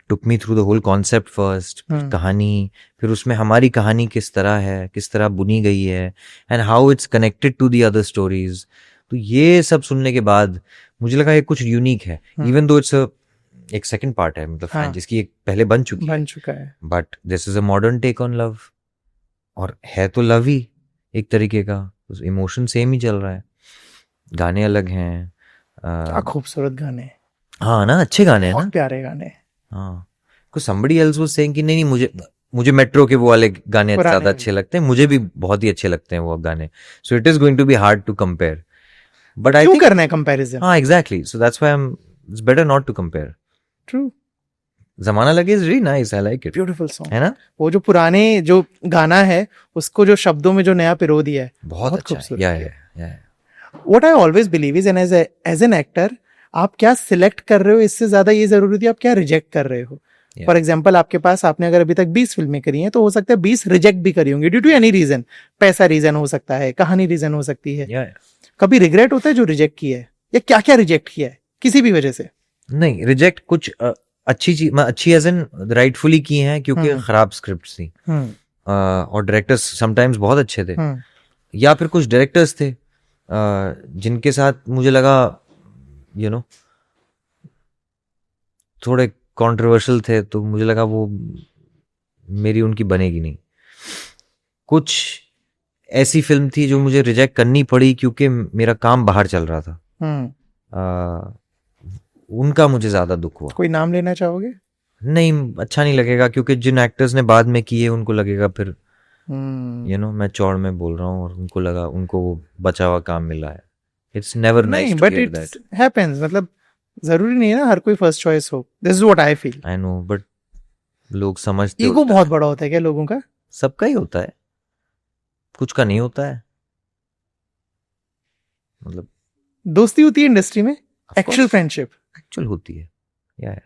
took me through the whole concept first, कहानी, फिर उसमें हमारी कहानी किस तरह है, किस तरह बुनी गई है, and how it's connected to the other stories. तो ये सब सुनने के बाद मुझे लगा ये कुछ यूनिक है, इवन दो इट्स एक सेकंड पार्ट है, मतलब जिसकी एक पहले बन चुका है, but this is a modern take on love, और है तो लव ही एक तरीके का, इमोशन सेम ही चल रहा है, गाने अलग हैं, खूबसूरत गाने, हाँ ना, अच्छे गाने हैं ना, प्यारे गाने। हाँ, Because somebody else was saying कि नहीं मुझे मेट्रो के वो वाले गाने पुराने ज्यादा अच्छे लगते हैं, मुझे भी बहुत ही अच्छे लगते हैं वो गाने. So it is going to be hard to compare. But I क्यों think करना है कंपैरिजन? हाँ exactly. So that's why it's better not to compare. True. जमाना लगे is really nice. I like it. Beautiful song है ना? वो जो पुराने जो गाना है उसको जो शब्दों में जो नया पिरो दिया है बहुत अच्छा है. खूबसूरत Yeah, है. yeah. What I always believe is as an actor आप क्या सिलेक्ट कर रहे हो इससे ज्यादा ये जरूरी थी आप क्या रिजेक्ट कर रहे हो. Yeah. फॉर एग्जाम्पल आपके पास आपने अगर अभी तक 20 फिल्में करी हैं तो हो सकता है 20 रिजेक्ट भी करी होंगी ड्यू टू एनी रीजन. पैसा रीजन हो सकता है, कहानी रीजन हो सकती है. Yeah. कभी रिग्रेट होता है जो रिजेक्ट किया है या क्या क्या रिजेक्ट किया है किसी भी वजह से? नहीं रिजेक्ट कुछ अच्छी चीज अच्छी एज इन राइटफुली की हैं क्योंकि खराब स्क्रिप्ट थी. और डायरेक्टर्स समटाइम्स बहुत अच्छे थे. या फिर कुछ डायरेक्टर्स थे जिनके साथ मुझे लगा यू नो थोड़े कंट्रोवर्शियल थे तो मुझे लगा वो मेरी उनकी बनेगी नहीं. कुछ ऐसी फिल्म थी जो मुझे रिजेक्ट करनी पड़ी क्योंकि मेरा काम बाहर चल रहा था. उनका मुझे ज्यादा दुख हुआ. कोई नाम लेना चाहोगे? नहीं अच्छा नहीं लगेगा क्योंकि जिन एक्टर्स ने बाद में किए उनको लगेगा फिर मैं चौड़ में बोल रहा हूँ और उनको लगा उनको वो बचा हुआ काम मिला है. It's never nice but it happens. मतलब जरूरी नहीं है ना हर कोई फर्स्ट चॉइस हो. This is what I feel. I know but लोग समझते ईगो बहुत बड़ा होता है क्या लोगों का? सबका ही होता है, कुछ का नहीं होता है. मतलब दोस्ती होती है इंडस्ट्री में, एक्चुअल फ्रेंडशिप एक्चुअल होती है. या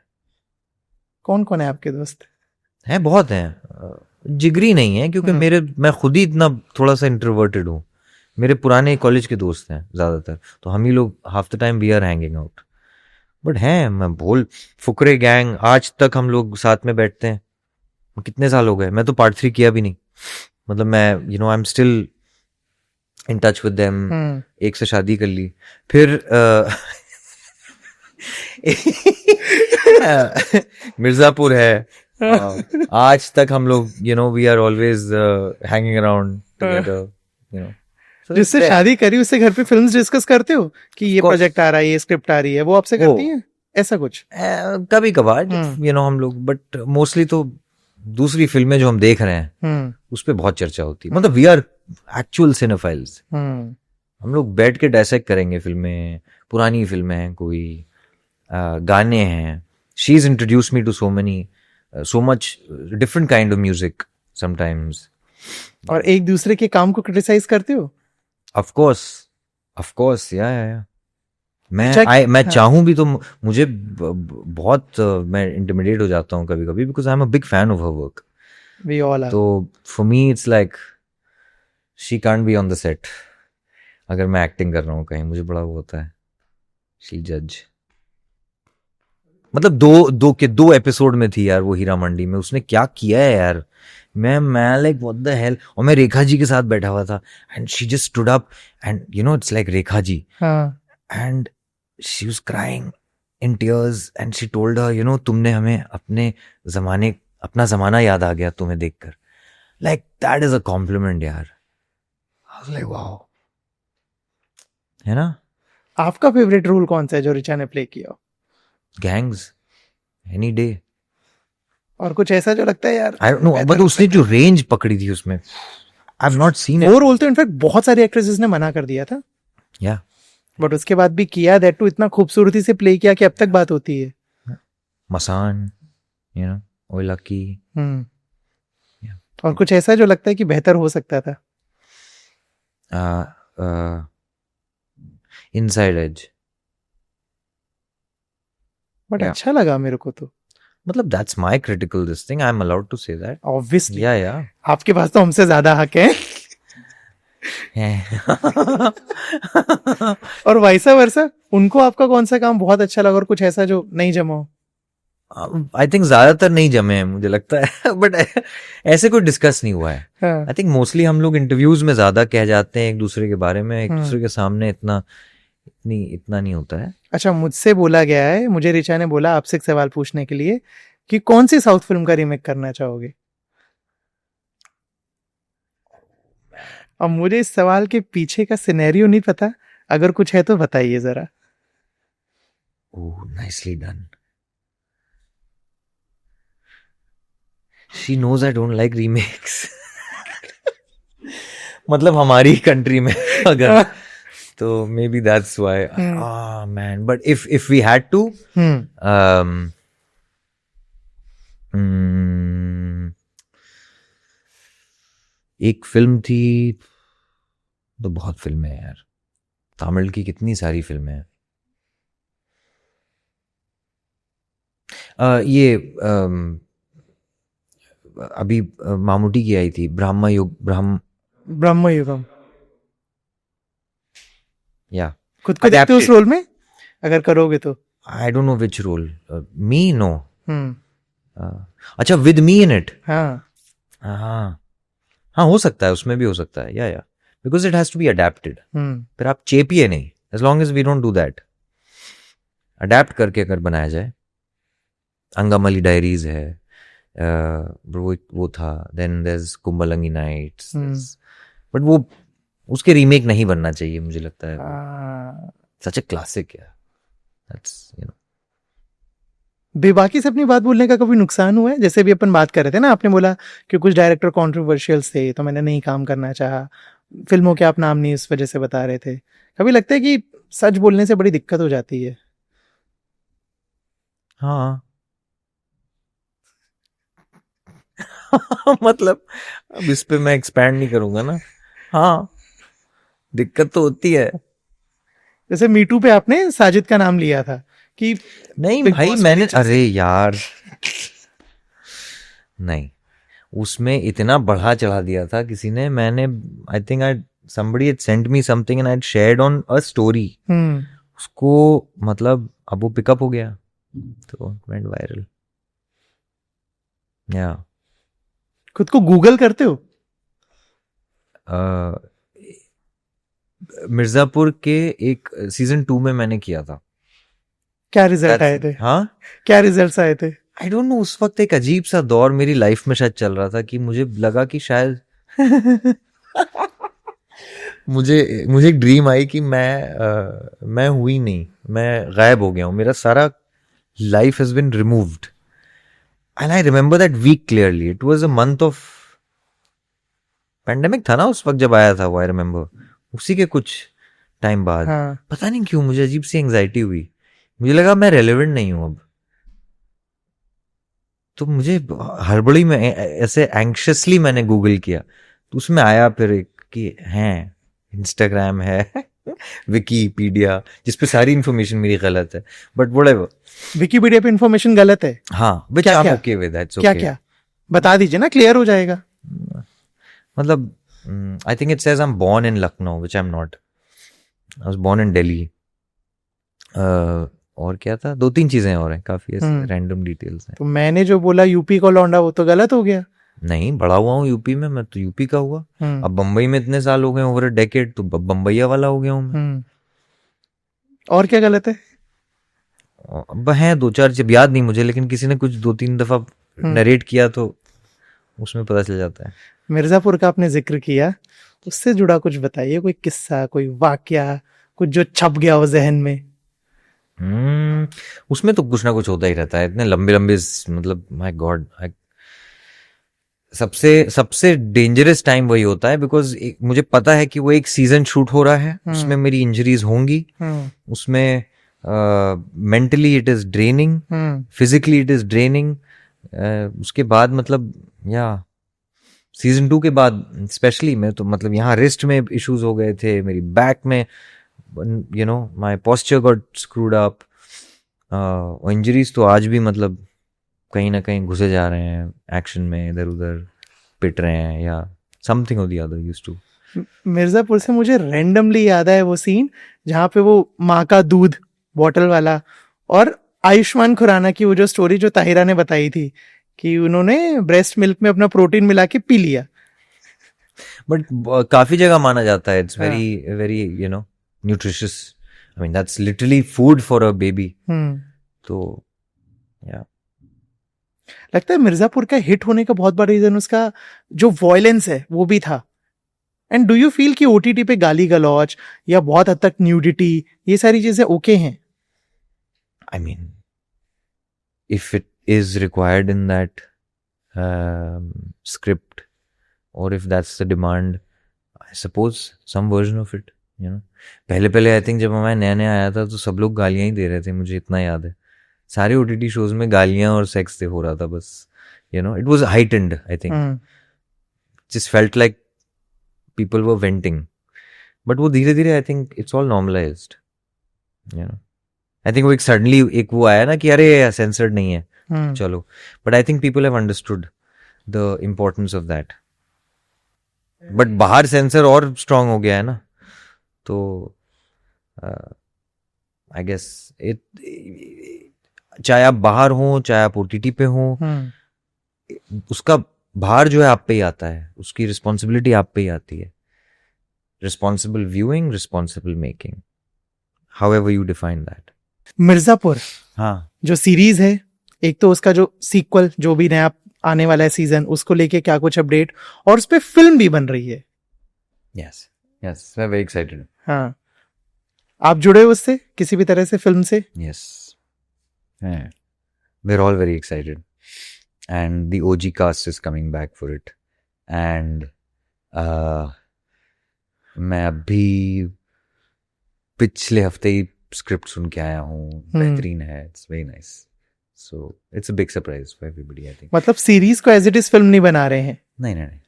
कौन कौन है आपके दोस्त? हैं बहुत हैं. जिगरी नहीं है क्योंकि मैं खुद ही इतना थोड़ा सा इंट्रोवर्टेड हूँ. मेरे पुराने कॉलेज के दोस्त हैं ज्यादातर, तो हम ही लोग half the time we are hanging out. But हैं मैं बोल फुकरे गैंग आज तक हम लोग साथ में बैठते हैं. कितने साल हो गए, मैं तो पार्ट 3 किया भी नहीं. मतलब मैं I am still in touch with them. एक से शादी कर ली फिर मिर्जापुर है. आज तक हम लोग we are always hanging around together. जिससे शादी करी उससे घर पे फिल्म्स डिस्कस करते हो कि ये प्रोजेक्ट आ रहा है, ये स्क्रिप्ट आ रही है, वो आपसे करती है ऐसा कुछ? कभी कभार हम लोग, बट मोस्टली तो दूसरी फिल्में जो हम देख रहे हैं उस पर बहुत चर्चा होती है. मतलब वी आर एक्चुअल सिनेफाइल्स. हम लोग बैठ के डायसेक्ट करेंगे फिल्में, पुरानी फिल्में हैं, कोई गाने हैं. She is introduce me to so much different kind of music sometimes. और एक दूसरे के काम को क्रिटिसाइज करते हो? Of course, yeah. मैं चाहूं भी तो मुझे बहुत मैं इंटिमिडेट हो जाता हूँ कभी कभी because I'm a big fan of her work. We all are. तो for me it's like she can't be on the set. अगर मैं एक्टिंग कर रहा हूँ कहीं, मुझे बड़ा वो होता है. She'll judge. मतलब दो एपिसोड में थी यार वो हीरा मंडी में. उसने क्या किया है यार, मैं लाइक व्हाट द हेल. और मैं रेखा जी के साथ बैठा हुआ था and she just stood up and it's like Rekha ji and she was crying in tears and she told her तुमने हमें अपना जमाना याद आ गया तुम्हें देखकर. Like that is a compliment यार. I was like wow. है ना? आपका फेवरेट रोल कौन सा है जो रिचा ने प्ले किया? Gangs any day. और कुछ ऐसा जो लगता है यार आई डोंट नो, बट उसने जो रेंज पकड़ी थी उसमें, I have not seen it. वो रोल तो इनफैक्ट बहुत सारी एक्ट्रेसेस ने मना कर दिया था. या बट उसके बाद भी किया, दैट टू इतना खूबसूरती से प्ले किया कि अब तक बात होती है. मसान, ओए लकी. और कुछ ऐसा जो लगता है कि बेहतर हो सकता था? Inside as. बट अच्छा लगा मेरे को तो. मतलब that's my critical this thing. I'm allowed to say that. Obviously. Yeah. आपके पास तो हमसे ज्यादा हक है. और वैसा वर्सा उनको आपका कौन सा काम बहुत अच्छा लगा और कुछ ऐसा जो नहीं जमा हो? आई थिंक ज्यादातर नहीं जमे हैं मुझे लगता है. बट ऐसे कोई डिस्कस नहीं हुआ है. आई थिंक मोस्टली हम लोग इंटरव्यूज में ज्यादा कह जाते हैं एक दूसरे के बारे में, एक दूसरे के सामने इतना नहीं होता है. अच्छा, मुझसे बोला गया है, मुझे रिचा ने बोला आपसे एक सवाल पूछने के लिए कि कौन सी साउथ फिल्म का रीमेक करना चाहोगे? अब मुझे इस सवाल के पीछे का सिनेरियो नहीं पता, अगर कुछ है तो बताइए जरा. Oh, nicely done. She knows I don't like remakes. मतलब हमारी कंट्री में अगर तो maybe that's why. Man, but if we had to, एक फिल्म थी, तो बहुत फिल्में हैं यार, तमिल की कितनी सारी फिल्में हैं. ये अभी मामूटी की आई थी, ब्रह्म युगम. या खुद को देखते हो उस रोल में अगर करोगे तो? I don't know which role. Me no. Hmm. अच्छा, विद मी इन इट. हाँ. हाँ हाँ, हो सकता है, उसमें भी हो सकता है. Yeah because it has to be adapted. फिर आप चेपिए नहीं, as long as we don't do that. Adapt करके अगर बनाया जाए. अंगामली डायरीज है, वो था. Then there is Kumbalangi nights. But वो उसके रीमेक नहीं बनना चाहिए मुझे लगता है. सच ए क्लासिक है. दैट्स बेबाकी से अपनी बात बोलने का कभी नुकसान हुआ है? जैसे भी अपन बात कर रहे थे ना, आपने बोला कि कुछ डायरेक्टर कॉन्ट्रोवर्शियल्स थे तो मैंने नहीं काम करना चाहा, फिल्मों के आप नाम नहीं इस वजह से बता रहे थे. कभी लगता है कि सच बोलने से बड़ी दिक्कत हो जाती है? हाँ. मतलब अब इस पे मैं एक्सपैंड नहीं करूंगा ना. हाँ, दिक्कत तो होती है. जैसे मीटू पे आपने साजिद का नाम लिया था कि नहीं भाई, मैंने, अरे यार, नहीं, उसमें इतना बढ़ा चढ़ा दिया था किसी ने. मैंने, आई think I somebody had sent me something and I had shared on a story. उसको मतलब अब वो पिकअप हो गया तो went viral. या खुद को गूगल करते हो? मिर्जापुर के एक सीजन 2 में मैंने किया था. क्या रिजल्ट आए थे? हाँ, क्या रिजल्ट्स आए थे? आई डोंट नो. उस वक्त एक अजीब सा दौर मेरी लाइफ में शायद चल रहा था कि मुझे लगा कि शायद मुझे एक ड्रीम आई कि मैं हुई नहीं, मैं गायब हो गया हूँ, मेरा सारा life has been removed. And I remember that week clearly. It was a month of pandemic था ना उस वक्त जब आया था वो. आई रिमेंबर उसी के कुछ टाइम बाद. पता नहीं क्यों मुझे अजीब सी एंग्जाइटी हुई. मुझे लगा मैं रेलेवेंट नहीं हूं अब. तो मुझे हड़बड़ी में ऐसे एंग्शियसली मैंने गूगल किया तो उसमें आया फिर एक कि हैं, इंस्टाग्राम है, विकीपीडिया, जिसपे सारी इंफॉर्मेशन मेरी गलत है. But whatever. विकीपीडिया पे इंफॉर्मेशन गलत है? हाँ, which I am okay with that. क्या क्या बता दीजिए ना, क्लियर हो जाएगा. मतलब I think it says I am born in Lucknow, which I am not. I was born in Delhi. और क्या था, 2-3 चीजें और हैं, काफी रैंडम डिटेल्स हैं. तो मैंने जो बोला यूपी को लौंडा, वो तो गलत हो गया. नहीं, बड़ा हुआ हूँ यूपी में, मैं तो यूपी का हुआ. अब बम्बई में इतने साल हो गए, ओवर अ डेकेड, तो बम्बईया वाला हो गया हूँ मैं. और क्या गलत है? अब हैं 2-4, जब याद नहीं मुझे, लेकिन किसी ने कुछ 2-3 दफा नरेट किया तो उसमें पता चल जाता है. मिर्जापुर का आपने जिक्र किया, उससे जुड़ा कुछ बताइए, कोई किस्सा, कोई वाकया, कुछ जो छप गया हो जहन में. उसमें तो कुछ ना कुछ होता ही रहता है. इतने लंबे लंबे, मतलब माय गॉड, सबसे डेंजरस टाइम वही होता है. बिकॉज मुझे पता है कि वो एक सीजन शूट हो रहा है, उसमें मेरी इंजरीज होंगी, उसमें mentally it is draining, physically it is draining. उसके बाद मतलब सीजन 2 के बाद स्पेशली मैं तो मतलब यहाँ रिस्ट में इश्यूज हो गए थे, मेरी बैक में, you know, my posture got screwed up. Injuries तो आज भी मतलब कहीं ना कहीं घुसे जा रहे हैं एक्शन में, इधर उधर पिट रहे हैं या समथिंग और the other used to. Mirzapur से मुझे रैंडमली याद है वो सीन जहाँ पे वो माँ का दूध बॉटल वाला और आयुष्मान खुराना की वो जो स्टोरी जो ताहिरा ने बताई थी कि उन्होंने ब्रेस्ट मिल्क में अपना प्रोटीन मिला के पी लिया. बट काफी जगह माना जाता है it's very very you know nutritious. I mean that's literally food for a baby. तो या लगता है मिर्जापुर का हिट होने का बहुत बड़ा रीजन उसका जो वॉयलेंस है वो भी था. एंड डू यू फील कि ओटीटी पे गाली गलौज या बहुत हद तक न्यूडिटी ये सारी चीजें ओके हैं? I mean if it is required in that script, or if that's the demand, I suppose some version of it, you know. पहले आई थिंक जब मैं नया नया आया था तो सब लोग गालियां ही दे रहे थे, मुझे इतना याद है. सारे OTT शोज में गालियां और सेक्स से हो रहा था बस, you know. It was heightened, I think. Just felt like people were venting. But वो धीरे धीरे I think it's all normalized, you know. I think वो एक suddenly एक वो आया ना कि अरे censored नहीं है, चलो. But I think people have understood the importance of that. But बाहर सेंसर और स्ट्रांग हो गया है ना, तो आई गेस चाहे आप बाहर हो चाहे आप OTT पे हो, उसका भार जो है आप पे ही आता है, उसकी रिस्पॉन्सिबिलिटी आप पे ही आती है. Responsible viewing, responsible making, however you define that. Mirzapur हाँ, जो सीरीज है, एक तो उसका जो सीक्वल जो भी नया आने वाला है सीजन, उसको लेके क्या कुछ अपडेट, और उस पे फिल्म भी बन रही है. Yes yes, I am very excited. हाँ, आप जुड़े हो उससे किसी भी तरह से फिल्म से? Yes, we are all very excited, and the OG cast is coming back for it. And मैं अभी पिछले हफ्ते ही स्क्रिप्ट सुन के आया हूँ, बेहतरीन है, it's very nice. So it's a big surprise for everybody, I think. मतलब सीरीज को एज इट इज फिल्म नहीं बना रहे हैं? नहीं.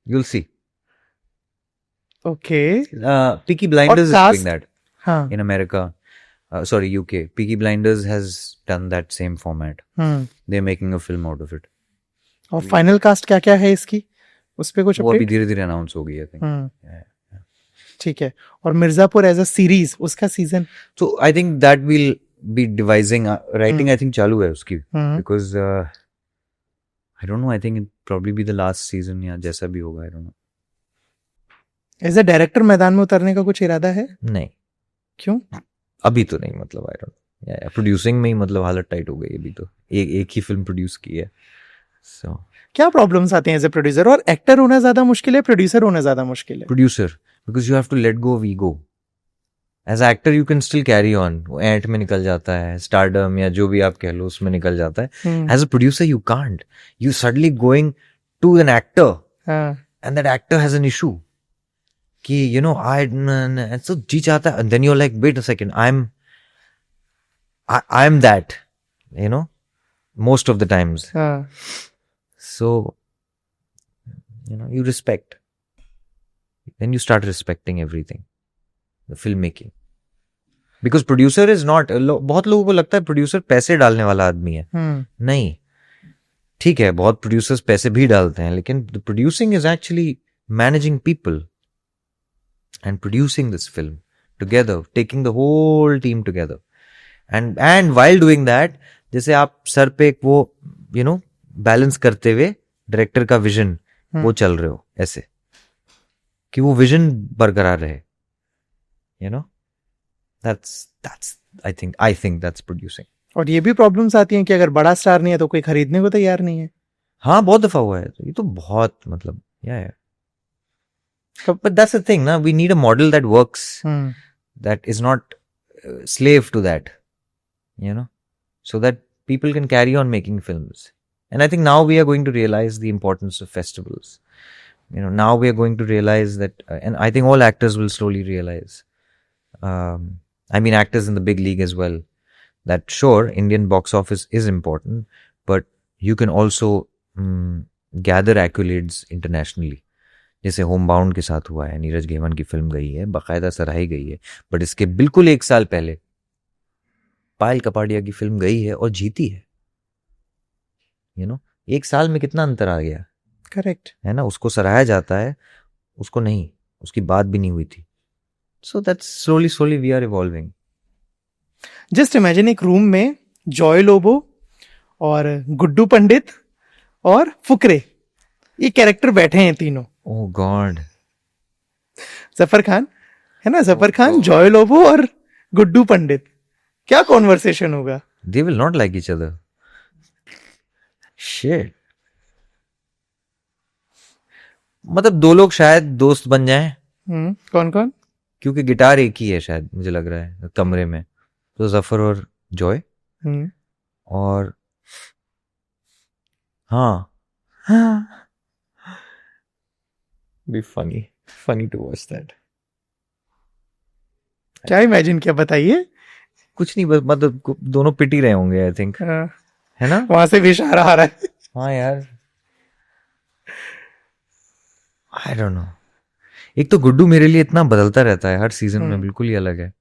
You'll see. Okay. Peaky Blinders is doing that. हाँ. In America. Sorry, UK. Peaky Blinders has done that same format. They're making a film out of it. और final cast क्या क्या है इसकी, उस पे कुछ वो अभी अपडेट? धीरे धीरे अनाउंस हो गई, I think. ठीक है. और मिर्जापुर एज अ सीरीज, उसका season? So I think that we'll be devising, writing I think चालू है उसकी, because I don't know, I think it probably be the last season या जैसा भी होगा, I don't know. As a director मैदान में उतरने का कुछ इरादा है? नहीं. क्यों? अभी तो नहीं, मतलब I don't know. या प्रोड्यूसिंग में ही मतलब हालत टाइट हो गई अभी तो. एक ही फिल्म प्रोड्यूस की है. So क्या प्रॉब्लम्स आते हैं एज ए प्रोड्यूसर? और एक्टर होना ज्यादा मुश्किल है, प्रोड्यूसर होना ज्यादा मुश्किल है? Producer, because you have to let go of ego. As an actor you can still carry on. वो एंट में निकल जाता है, स्टारडम या जो भी आप कह लो उसमें निकल जाता है. As a producer you can't. You suddenly going to an actor and that actor has an issue कि you know I so जी चाहता है, and then you're like wait a second, I'm that, you know, most of the times. So you know, you respect, then you start respecting everything, the filmmaking, because producer is not, बहुत लोगों को लगता है producer पैसे डालने वाला आदमी है. नहीं, ठीक है, बहुत प्रोड्यूसर्स पैसे भी डालते हैं, लेकिन the producing is actually managing people and producing this film together, taking the whole team together, and while doing that, जैसे आप सर पे एक वो you know बैलेंस करते हुए डायरेक्टर का विजन वो चल रहे हो, ऐसे कि वो विजन बरकरार रहे, you know, that's I think that's producing. और ये भी प्रॉब्लम्स आती हैं कि अगर बड़ा स्टार नहीं है तो कोई खरीदने को तैयार नहीं है. हाँ, बहुत दफा हुआ है, ये तो बहुत मतलब but that's the thing ना, we need a model that works, that is not slave to that, you know, so that people can carry on making films. And I think now we are going to realize the importance of festivals. You know, now we are going to realize that, and I think all actors will slowly realize, I mean actors in the big league as well, that sure, Indian box office is important, but you can also gather accolades internationally. जैसे Homebound के साथ हुआ है, नीरज घेवन की film गई है, बाकायदा सराही गई है, बट इसके बिल्कुल एक साल पहले पायल कपाड़िया की फिल्म गई है और जीती है. You know, एक साल में कितना अंतर आ गया. करेक्ट है ना, उसको सराहा जाता है, उसको नहीं, उसकी बात भी नहीं हुई थी. So that's slowly we are evolving. Just imagine एक रूम में जॉय लोबो और गुड्डू पंडित और फुकरे, ये कैरेक्टर बैठे हैं तीनों. Oh God. जफर खान है ना, जफर खान, जॉय लोबो और गुड्डू पंडित, क्या कॉन्वर्सेशन होगा. They will not like each other. Shit. मतलब दो लोग शायद दोस्त बन जाएं. कौन कौन? क्योंकि गिटार एक ही है शायद, मुझे लग रहा है कमरे में, तो जफर और जॉय. और हाँ हाँ, be funny to watch that. क्या इमेजिन किया बताइए. कुछ नहीं, बस मतलब दोनों पिट ही रहे होंगे आई थिंक, हाँ, है ना. वहां से भी इशारा आ रहा है. हाँ यार, आई डोंट नो. एक तो गुड्डू मेरे लिए इतना बदलता रहता है हर सीजन में, बिल्कुल ही अलग है.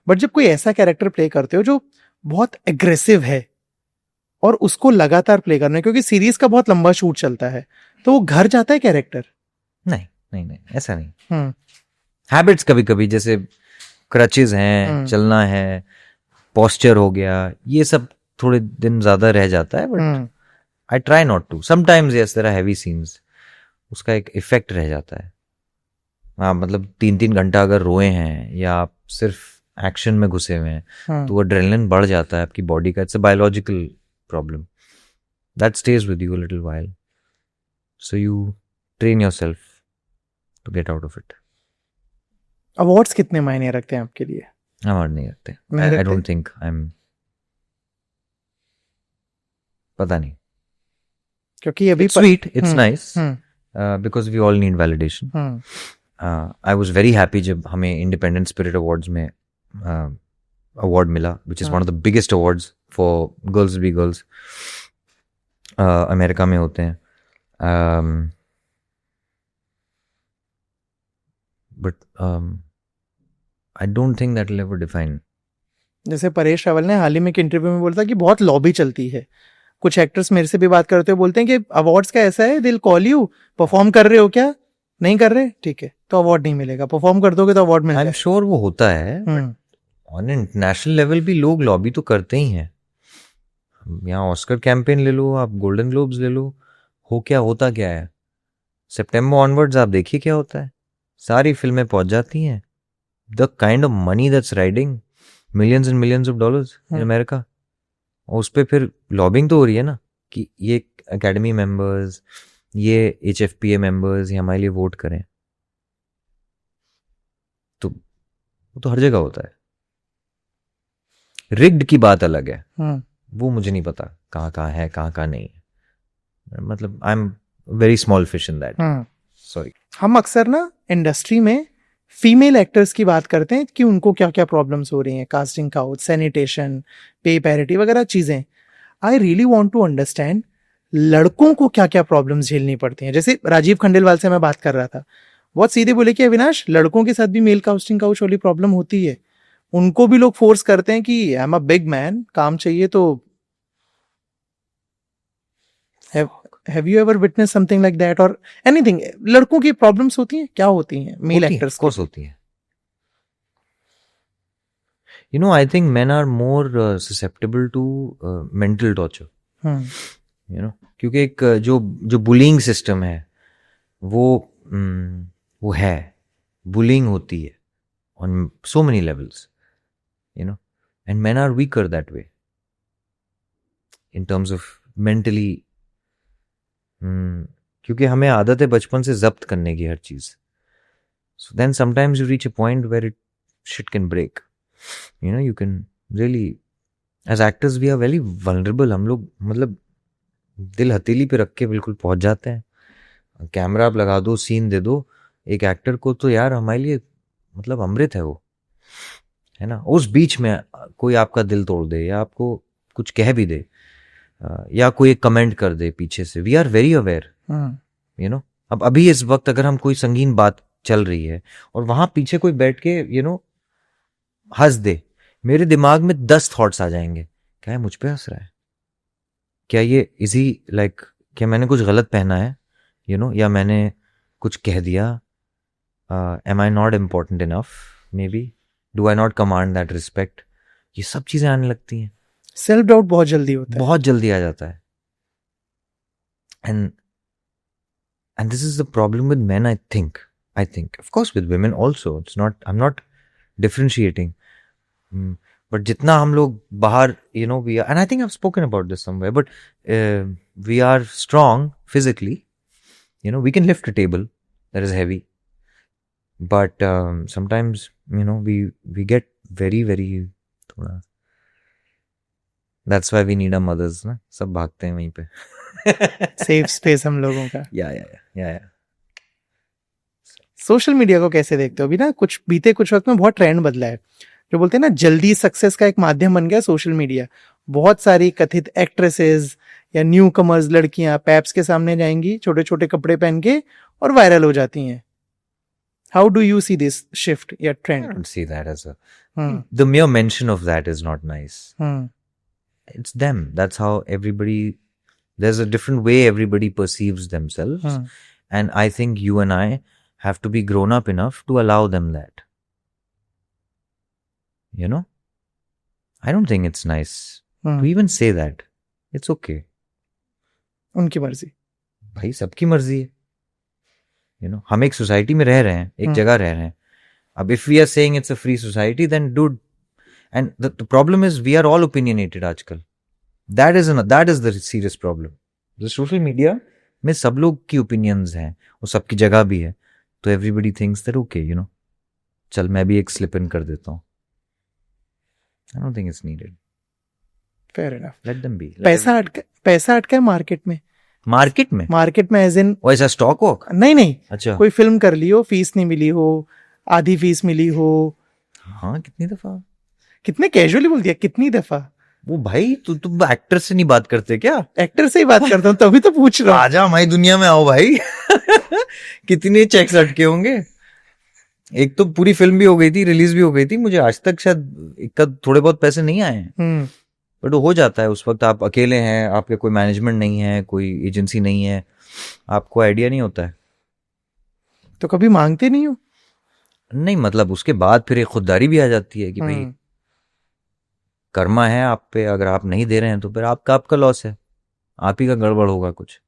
बट जब कोई ऐसा कैरेक्टर प्ले करते हो जो बहुत एग्रेसिव है और उसको लगातार प्ले करना है, क्योंकि सीरीज का बहुत लंबा शूट चलता है, तो वो घर जाता है कैरेक्टर. नहीं नहीं नहीं, ऐसा नहीं. हम्म. हैबिट्स कभी कभी, जैसे क्रचेज हैं, चलना है, पोस्चर हो गया, ये सब थोड़े दिन ज्यादा रह जाता है. But I try not to. Sometimes yes there are heavy scenes, उसका एक इफेक्ट रह जाता है. हाँ, मतलब 3-3 घंटा अगर रोए हैं या आप सिर्फ एक्शन में घुसे हुए हैं, तो एड्रेनलिन बढ़ जाता है आपकी बॉडी का. It's a biological problem that stage with you a little while, so you train yourself to get out of it. Awards कितने मायने रखते हैं आपके लिए? अवार्ड नहीं रखते. नहीं आई रखते? डोंट थिंक आई एम, पता नहीं. क्योंकि अभी sweet, it's nice, because we all need validation. I was very happy जब हमें इंडिपेंडेंट स्पिरिट अवार्ड्स में अवार्ड मिला, which is one of the biggest awards for girls be girls. America में होते हैं. But I don't think that will ever define. जैसे परेश रावल ने हाल ही में एक इंटरव्यू में बोला था कि बहुत लॉबी चलती है. कुछ एक्टर्स मेरे से भी बात करते हुए बोलते हैं कि अवार्ड्स का ऐसा है, दिल कॉल यू, परफॉर्म कर रहे हो क्या, नहीं कर रहे, ठीक है, तो अवार्ड नहीं मिलेगा, परफॉर्म कर दोगे तो अवार्ड मिल आई एम जाएगा. श्योर वो होता है. ऑन इंटरनेशनल लेवल भी लोग लॉबी तो करते ही हैं. यहाँ ऑस्कर कैंपेन ले लो, आप गोल्डन ग्लोब्स ले लो, होता क्या है. सितंबर ऑनवर्ड्स आप देखिए क्या होता है. सारी फिल्में पहुंच जाती हैं. The kind of money that's riding, millions and millions of dollars in America. और उस पर फिर लॉबिंग तो हो रही है ना, कि ये एकेडमी मेंबर्स, ये HFPA मेंबर्स ये हमारे लिए वोट करें. तो वो तो हर जगह होता है. रिग्ड की बात अलग है, वो मुझे नहीं पता कहाँ कहाँ है, कहाँ कहाँ नहीं है. मतलब आई am very small fish in that. Sorry. हम अक्सर ना इंडस्ट्री में फीमेल एक्टर्स की बात करते हैं कि उनको क्या क्या प्रॉब्लम्स हो रही हैं, casting couch, sanitation, pay parity वगैरह चीजें. I really want to understand लड़कों को क्या क्या प्रॉब्लम्स झेलनी पड़ती हैं. जैसे राजीव खंडेलवाल से मैं बात कर रहा था, बहुत सीधे बोले कि अविनाश, लड़कों के साथ भी मेल कास्टिंग काउच वाली प्रॉब्लम होती है. उनको भी लोग फोर्स करते हैं कि I am a big man, काम चाहिए. तो have you ever witnessed something like that or anything? लड़कों की प्रॉब्लम्स होती हैं, क्या होती हैं मेल एक्टर्स? कोर्स होती है. You know, I think men are more susceptible to mental torture. You know, क्योंकि एक जो बुलिंग सिस्टम है वो है, बुलिंग होती है on so many levels, you know, and men are weaker that way in terms of mentally. क्योंकि हमें आदत है बचपन से जब्त करने की हर चीज. So then sometimes you reach a point where shit can break. You know, you can really, as actors we are very vulnerable. हम लोग मतलब दिल हथेली पे रख के बिल्कुल पहुंच जाते हैं. कैमरा आप लगा दो, सीन दे दो एक एक्टर को, तो यार हमारे लिए मतलब अमृत है वो, है ना. उस बीच में कोई आपका दिल तोड़ दे या आपको कुछ कह भी दे या कोई एक कमेंट कर दे पीछे से, we are very aware. You know, अब अभी इस वक्त अगर हम कोई संगीन बात चल रही है और वहां पीछे कोई बैठ के हंस दे, मेरे दिमाग में 10 थॉट्स आ जाएंगे. क्या है, मुझ पे हंस रहा है, क्या ये इजी लाइक, क्या मैंने कुछ गलत पहना है, या मैंने कुछ कह दिया, am I not important enough, maybe do I not command that respect. ये सब चीजें आने लगती हैं. सेल्फ डाउट बहुत जल्दी होता है, बहुत जल्दी आ जाता है. And this is the problem with men. I think of course with women also. It's not, I am not differentiating. But जितना हम लोग बाहर, we are, and I think I have spoken about this somewhere, but we are strong physically. We can lift a table that is heavy, but sometimes we get very very थोड़ा. That's why we need our mothers, ना. सब भागते हैं वहीं पे. Safe space हम लोगों का। या सोशल मीडिया को कैसे देखते हो? अभी ना बीते कुछ वक्त में बहुत ट्रेंड बदला है, जो बोलते हैं ना जल्दी सक्सेस का एक माध्यम बन गया सोशल मीडिया। बहुत सारी कथित एक्ट्रेसेस या न्यू कमर्स लड़कियां पैप्स के सामने जाएंगी छोटे छोटे कपड़े पहन के और वायरल हो जाती हैं। How do you see this shift या I trend? don't see that as a the mere mention of that is not nice. It's them. That's how everybody, there's a different way everybody perceives themselves. And I think you and I have to be grown up enough to allow them that. You know? I don't think it's nice to even say that. It's okay. उनकी मर्जी। भाई सबकी मर्जी है। You know, हम एक society में रह रहे हैं, एक जगह रह रहे हैं। अब if we are saying it's a free society, then dude, and the problem is we are all opinionated आजकल. That is the serious problem. The social media में सब लोग की opinions हैं, वो सबकी जगह भी है, तो everybody thinks that okay, you know, चल मैं भी एक slip in कर देता हूँ. I don't think it's needed. Fair enough. Let them be. पैसा अटका है मार्केट में। मार्केट में एज इन वैसा स्टॉक वॉक? नहीं, अच्छा, कोई फिल्म कर ली हो, फीस नहीं मिली हो, आधी फीस मिली हो। हाँ, कितनी दफा? कितने कैजुअली बोल दिया, कितनी दफा? वो भाई तुम एक्टर से नहीं बात करते क्या? एक्टर से ही बात करता हूँ, तभी तो पूछ रहा हूँ। आजा हमारी दुनिया में आओ भाई। कितने चेक्स अटके होंगे? एक तो पूरी फिल्म भी हो गई थी, रिलीज भी हो गई थी, मुझे आज तक शायद इक्का थोड़े बहुत पैसे नहीं आए हैं। बट वो हो जाता है, उस वक्त आप अकेले हैं, आपके कोई मैनेजमेंट नहीं है, कोई एजेंसी नहीं है, आपको आइडिया नहीं होता है। तो कभी मांगते नहीं हो? नहीं, मतलब उसके बाद फिर एक खुददारी भी आ जाती है कि भाई कर्मा है आप पे, अगर आप नहीं दे रहे हैं तो फिर आपका लॉस है, आप ही का गड़बड़ होगा कुछ।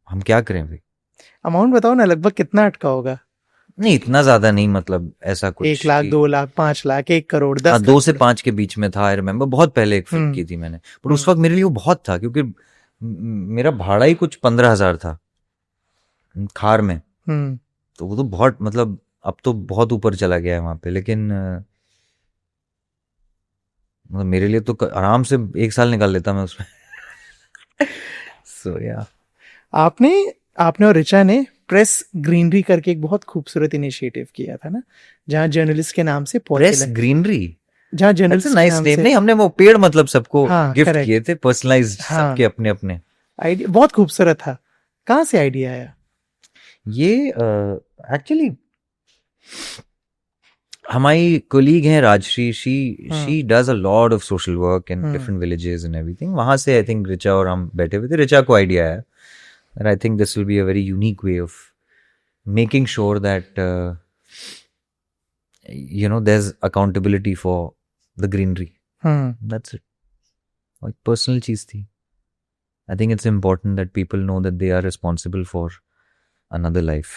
हम क्या करें भाई? अमाउंट बताओ ना, लगभग कितना अटका होगा? नहीं, इतना ज्यादा नहीं, मतलब ऐसा कुछ 1 लाख, 2 लाख, 5 लाख, 1 करोड़, 10 लाख? 2 से 5 के बीच में था। आई रिमेम्बर, बहुत पहले एक फिल्म की थी मैंने, पर उस वक्त मेरे लिए वो बहुत था, क्योंकि मेरा भाड़ा ही कुछ 15,000 था खार में। तो वो तो बहुत, मतलब अब तो बहुत ऊपर चला गया है वहां पे, लेकिन मतलब मेरे लिए तो आराम से 1 साल निकाल लेता मैं उसमें। सो या आपने और ऋचा ने प्रेस ग्रीनरी करके एक बहुत खूबसूरत इनिशिएटिव किया था ना, जहां जर्नलिस्ट के नाम से प्रेस ग्रीनरी, जहां जर्नलिस्ट नाइस नेम। नहीं, हमने वो पेड़ मतलब सबको गिफ्ट correct. किए थे, पर्सनलाइज्ड, सबके अपने अपने। आइडिया बहुत खूबसूरत था। कहाँ से आइडिया आया? ये एक्चुअली हमारी कोलीग हैं Rajshri, she does a lot of social work in different villages and everything. वहां से आई थिंक ऋचा और हम बैठे हुए थे, ऋचा को आइडिया आया that I think this will be a very unique way of making sure that you know, there's accountability for the greenery. That's it. एक personal चीज थी। I think it's important that people know that they are responsible for another life.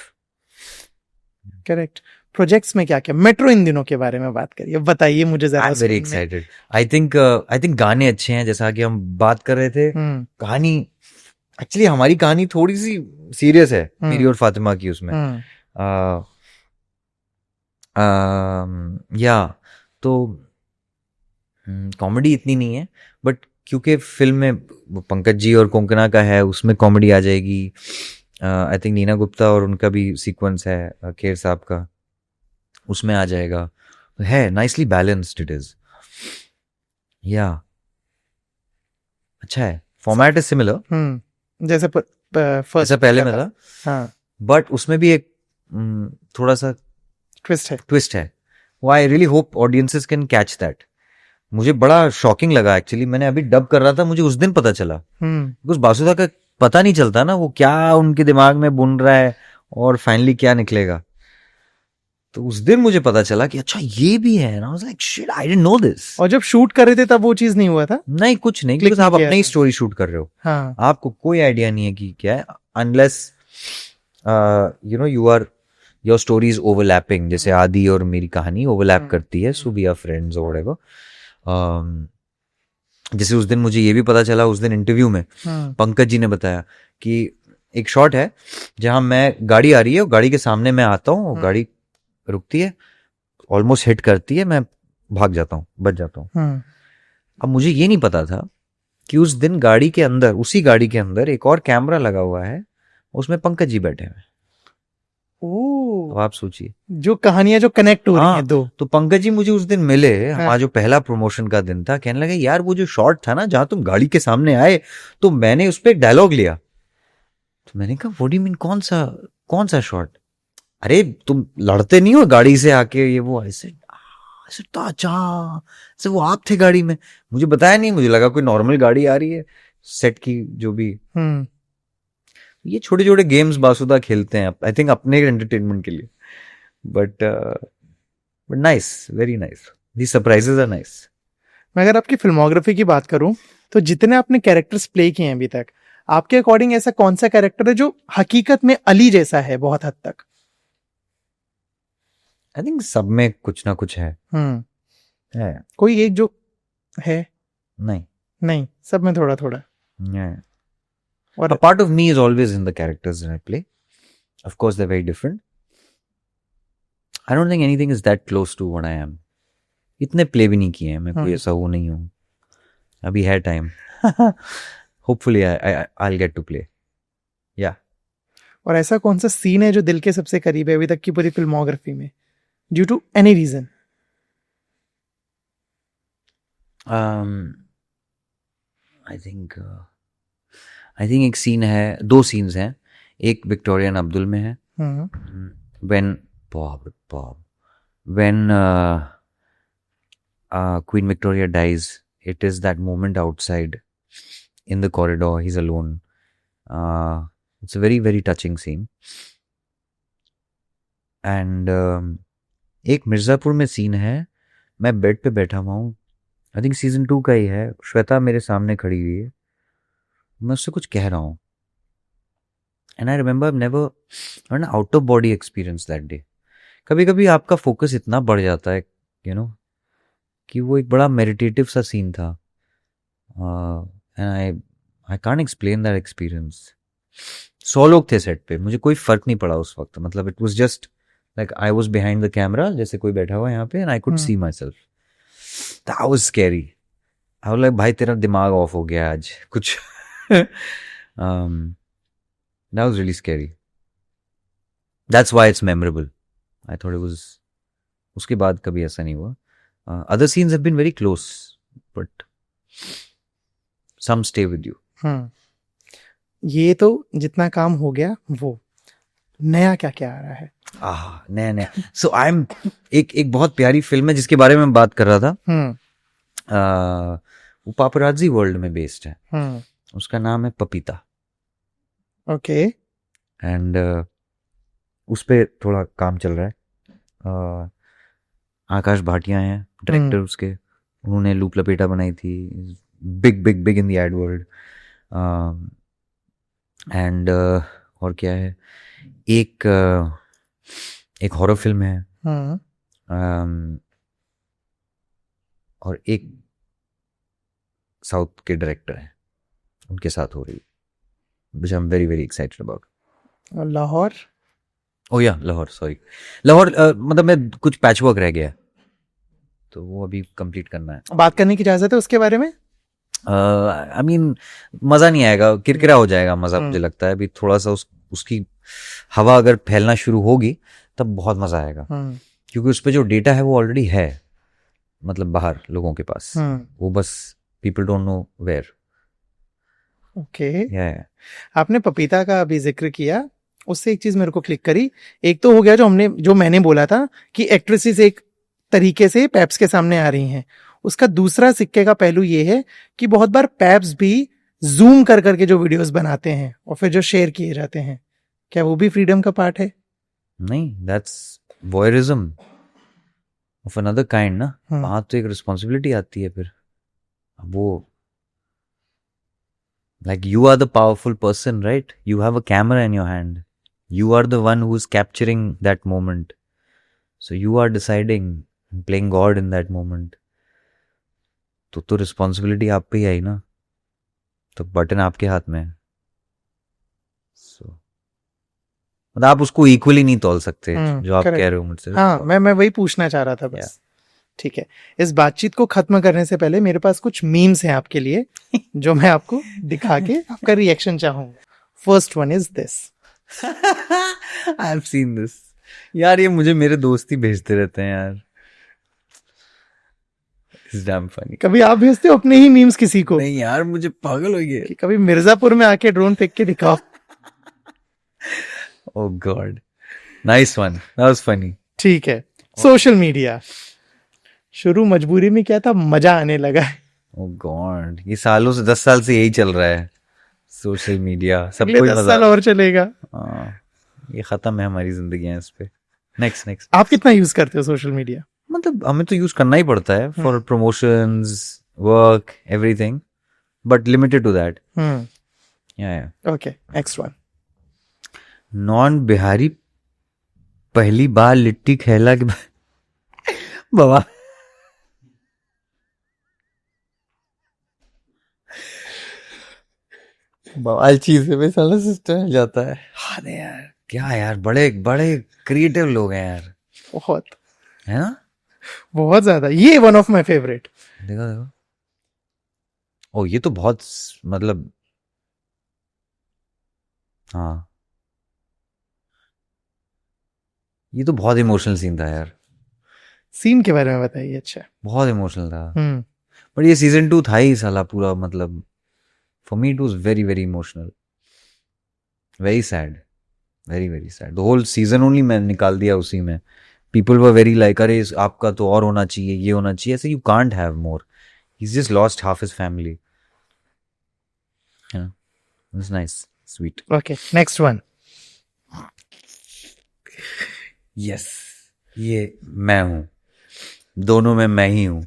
Correct. Projects में क्या क्या? Metro इन दिनों के बारे में बात करिए, बताइए मुझे जरा। I'm very excited. I think गाने अच्छे हैं, जैसा कि हम बात कर रहे थे। कहानी, एक्चुअली हमारी कहानी थोड़ी सी सीरियस है, मेरी और फातिमा की उसमें। या तो कॉमेडी इतनी नहीं है, बट क्योंकि फिल्म में पंकज जी और कोंकणा का है, उसमें कॉमेडी आ जाएगी। आई थिंक नीना गुप्ता और उनका भी सीक्वेंस है, खेर साहब का, उसमें आ जाएगा। है नाइसली बैलेंस्ड, इट इज। या अच्छा है, फॉर्मेट इज सिमिलर जैसे फर्स्ट पहले में था। हाँ, बट उसमें भी एक थोड़ा सा ट्विस्ट है। वो I really hope audiences can catch that. मुझे बड़ा शॉकिंग लगा एक्चुअली, मैंने अभी डब कर रहा था, मुझे उस दिन पता चला। बिकॉज बासुदा का पता नहीं चलता ना, वो क्या उनके दिमाग में बुन रहा है और फाइनली क्या निकलेगा। तो उस दिन मुझे पता चला कि अच्छा ये भी है ना। आई was like shit, I didn't know this. और जब शूट कर रहे थे तब वो चीज नहीं हुआ था? नहीं, कुछ नहीं, क्योंकि आप अपनी स्टोरी शूट कर रहे हो। हाँ। आपको कोई आइडिया नहीं है कि क्या है, unless you know your story is overlapping. जैसे आदि और मेरी कहानी ओवरलैप करती है, सो वी आर फ्रेंड्स और व्हाटएवर। जैसे उस दिन मुझे ये भी पता चला, उस दिन इंटरव्यू में पंकज जी ने बताया कि एक शॉट है जहां मैं, गाड़ी आ रही है और गाड़ी के सामने मैं आता हूँ, गाड़ी रुकती है, ऑलमोस्ट हिट करती है, मैं भाग जाता हूँ, बच जाता हूँ। अब मुझे ये नहीं पता था कि उस दिन गाड़ी के अंदर, उसी गाड़ी के अंदर एक और कैमरा लगा हुआ है, उसमें पंकज जी बैठे हुए हैं। ओ, अब आप सोचिए, जो कहानियां जो कनेक्ट हो रही हाँ, हैं दो। तो पंकज जी मुझे उस दिन मिले, हाँ। हमारा जो पहला प्रमोशन का दिन था, कहने लगे यार वो जो शॉट था ना जहां तुम गाड़ी के सामने आए, तो मैंने उस पर एक डायलॉग लिया। तो मैंने कहा व्हाट डू यू मीन, कौन सा शॉट? अरे तुम लड़ते नहीं हो गाड़ी से आके, ये वो। ऐसे ऐसे तो अच्छा से वो आप थे गाड़ी में, मुझे बताया नहीं, मुझे लगा कोई नॉर्मल गाड़ी आ रही है सेट की जो भी। ये छोटे छोटे गेम्स बासुदा खेलते हैं आई थिंक अपने एंटरटेनमेंट के लिए, but nice, very nice, the surprises are nice. मैं अगर आपकी फिल्मोग्राफी की बात करूं, तो जितने आपने कैरेक्टर्स प्ले किए हैं अभी तक, आपके अकॉर्डिंग ऐसा कौन सा कैरेक्टर है जो हकीकत में अली जैसा है बहुत हद तक? आई थिंक सब में कुछ ना कुछ है। कोई एक जो है? नहीं, नहीं, सब में थोड़ा थोड़ा। और a part of me is always in the characters that I play. Of course they're very different. I don't think anything is that close to what I am. इतने प्ले भी नहीं किए हैं, मैं कोई ऐसा वो नहीं हूँ, अभी है time. Hopefully I'll get to play. Yeah. और ऐसा कौन सा सीन है जो दिल के सबसे करीब है अभी तक की पूरी फिल्मोग्राफी में, due to any reason? I think एक सीन है, दो सीन्स हैं। एक विक्टोरियन अब्दुल में है, when Queen Victoria dies, it is that moment outside in the corridor, he's alone. It's a very very touching scene. And एक मिर्ज़ापुर में सीन है, मैं बेड पे बैठा हुआ हूँ, आई थिंक सीजन 2 का ही है, श्वेता मेरे सामने खड़ी हुई है, मैं उससे कुछ कह रहा हूँ, and I remember I never N out of body experience that day. कभी कभी आपका फोकस इतना बढ़ जाता है कि वो एक बड़ा मेडिटेटिव सा सीन था, and I can't explain that experience. 100 लोग थे सेट पे, मुझे कोई फर्क नहीं पड़ा उस वक्त, मतलब it was just like I was behind the camera, जैसे कोई बैठा हुआ है यहाँ पे, and I could see my self. That was scary. I was like भाई तेरा दिमाग ऑफ हो गया आज कुछ। That was really scary. That's why it's memorable. I thought it was. उसके बाद कभी ऐसा नहीं हुआ. Other scenes have been very close, but some stay with you. ये तो जितना काम हो गया, वो नया क्या क्या आ रहा है? नया So I'm एक बहुत प्यारी फिल्म है जिसके बारे में मैं बात कर रहा था. वो पापराजी वर्ल्ड में बेस्ड है. उसका नाम है पपीता. ओके. एंड उस पे थोड़ा काम चल रहा है. आकाश भाटिया हैं डायरेक्टर उसके, उन्होंने लूप लपेटा बनाई थी, big big big in the ad world. And और क्या है, एक हॉरर फिल्म है, और एक साउथ के डायरेक्टर हैं, उनके साथ हो रही, which I'm very very excited about. Lahore. Lahore, sorry, Lahore. मतलब मैं कुछ पैचवर्क रह गया है, तो वो अभी कंप्लीट करना है. बात करने की इजाजत है उसके बारे में? आई मीन मज़ा नहीं आएगा, किरकिरा हो जाएगा मज़ा, मुझे लगता है. अभी थोड़ा सा उसकी हवा अगर फैलना शुरू होगी तब बहुत मज़ा आएगा, क्योंकि उस पर जो डेटा है वो ऑलरेडी है, मतलब बाहर लोगों के पास, वो बस people don't know where. Okay. आपने पपीता का अभी जिक्र किया, उससे एक चीज मेरे को क्लिक करी. एक तो हो गया जो मैंने बोला था कि एक्ट्रेसेस एक तरीके से पैप्स के सामने आ रही हैं. उसका दूसरा सिक्के का पहलू ये है कि बहुत बार पैप्स भी जूम कर करके जो वीडियोस बनाते हैं और फिर जो शेयर किए जाते हैं, क्या वो भी फ्रीडम का पार्ट है? नहीं, that's voyeurism of another kind ना. वहां तो एक रिस्पॉन्सिबिलिटी आती है फिर. वो like you are the powerful person, right? You have a camera in your hand, you are the one who's capturing that moment, so you are deciding and playing God in that moment. तो responsibility आप पे ही आई ना, तो button आपके हाथ में है. मतलब आप उसको इक्वली नहीं तोल सकते, जो आप कह रहे हो मुझसे. हाँ, मैं वही पूछना चाह रहा था बस. ठीक है, इस बातचीत को खत्म करने से पहले मेरे पास कुछ मीम्स हैं आपके लिए जो मैं आपको दिखा के आपका रिएक्शन चाहूंगा. First one is this. I have seen this. यार ये मुझे मेरे दोस्त ही भेजते रहते हैं यार. It's damn funny. कभी आप भेजते हो अपने ही मीम्स किसी को? नहीं यार, मुझे पागल हो गए. कि कभी मिर्जापुर में आके ड्रोन फेंक के दिखाओ. Oh God, nice one, that was funny. ठीक है, सोशल मीडिया. शुरू मजबूरी में क्या था, मजा आने लगा है. ओह गॉड, ये सालों से 10 साल से यही चल रहा है. सोशल मीडिया सब अगले कुछ 10 साल और चलेगा. ये खत्म है हमारी जिंदगी इस पे. नेक्स्ट. आप कितना यूज करते हो सोशल मीडिया? मतलब हमें तो यूज करना ही पड़ता है for promotions, work, everything, but limited to that. Okay, next one. Non Bihari पहली बार लिट्टी खेला के बाबा. बवाल चीज है, साला सिस्टम जाता है. हाँ यार, क्या यार, बड़े बड़े क्रिएटिव लोग हैं यार. बहुत, है ना? बहुत ज्यादा. ये वन ऑफ माय फेवरेट. देखो. ओ ये तो बहुत मतलब, हाँ ये तो बहुत इमोशनल सीन था यार. सीन के बारे में बताइए. अच्छा. बहुत इमोशनल था. बट ये सीजन 2 था ही साला पूरा, मतलब for me it was very very emotional, very sad, very very sad. The whole season only मैं निकाल दिया उसी में. पीपल वर वेरी लाइक, अरे आपका तो और होना चाहिए, ये होना चाहिए. ऐसे you can't have more. He just lost half his family. It's nice, sweet. Okay, next one. Yes, ये मैं हूं. दोनों में मैं ही हूं.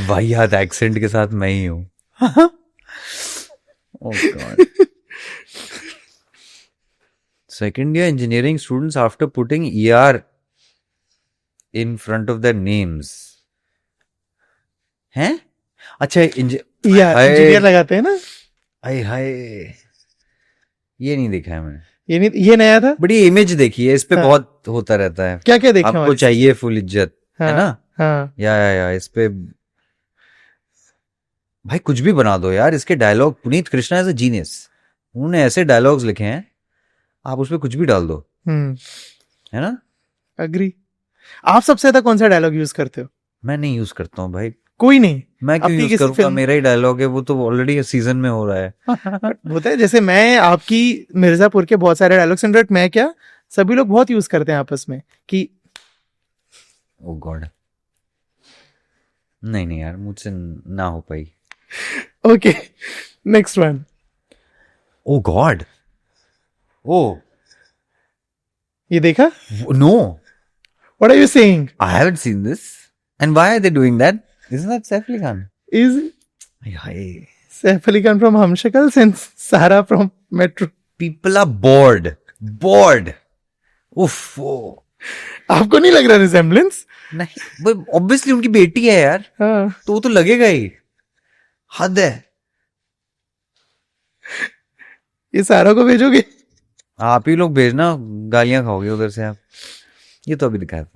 वाहियात एक्सेंट के साथ मैं ही हूं. Oh God. Second year engineering students after putting ER in front of their names. हैं? अच्छा इंजीनियर लगाते हैं ना. हाय ये नहीं देखा है मैंने. ये नहीं, ये नया था. बड़ी इमेज देखी है इस पे. बहुत होता रहता है. क्या क्या देखा आपको चाहिए फुल इज्जत. हाँ, है ना? हाँ. या इस पे भाई कुछ भी बना दो यार. इसके dialogue, Puneet Krishna is a genius. उन्होंने ऐसे डायलॉग्स लिखे हैं, आप उसपे कुछ भी डाल दो. है ना? अग्री. आप सबसे ज्यादा कौन सा डायलॉग यूज करते हो? मैं नहीं यूज करता हूँ भाई. कोई नहीं. मैं क्यों यूज करूंगा? मेरा ही डायलॉग है वो, तो ऑलरेडी सीजन में हो रहा है. होता है, जैसे मैं आपकी मिर्जापुर के बहुत सारे डायलॉग्स एंड मैं क्या, सभी लोग बहुत यूज करते हैं आपस में कि. ओ गॉड, नहीं यार, मुझसे ना हो पाई. Okay, next one. Oh God, ओ ये देखा? No. What are you saying? I haven't seen this. And why are they doing that? Isn't that Saif Ali Khan? Is Saif Ali Khan from Hamshakal and Sara from Metro? People are bored. Uff. आपको नहीं लग रहा resemblance? नहीं, obviously उनकी बेटी है यार. हाँ. तो वो तो लगेगा ही. हद है. ये सारा को भेजोगे? आप ही लोग भेजना, गालियां खाओगे उधर से आप. ये तो अभी दिखाया.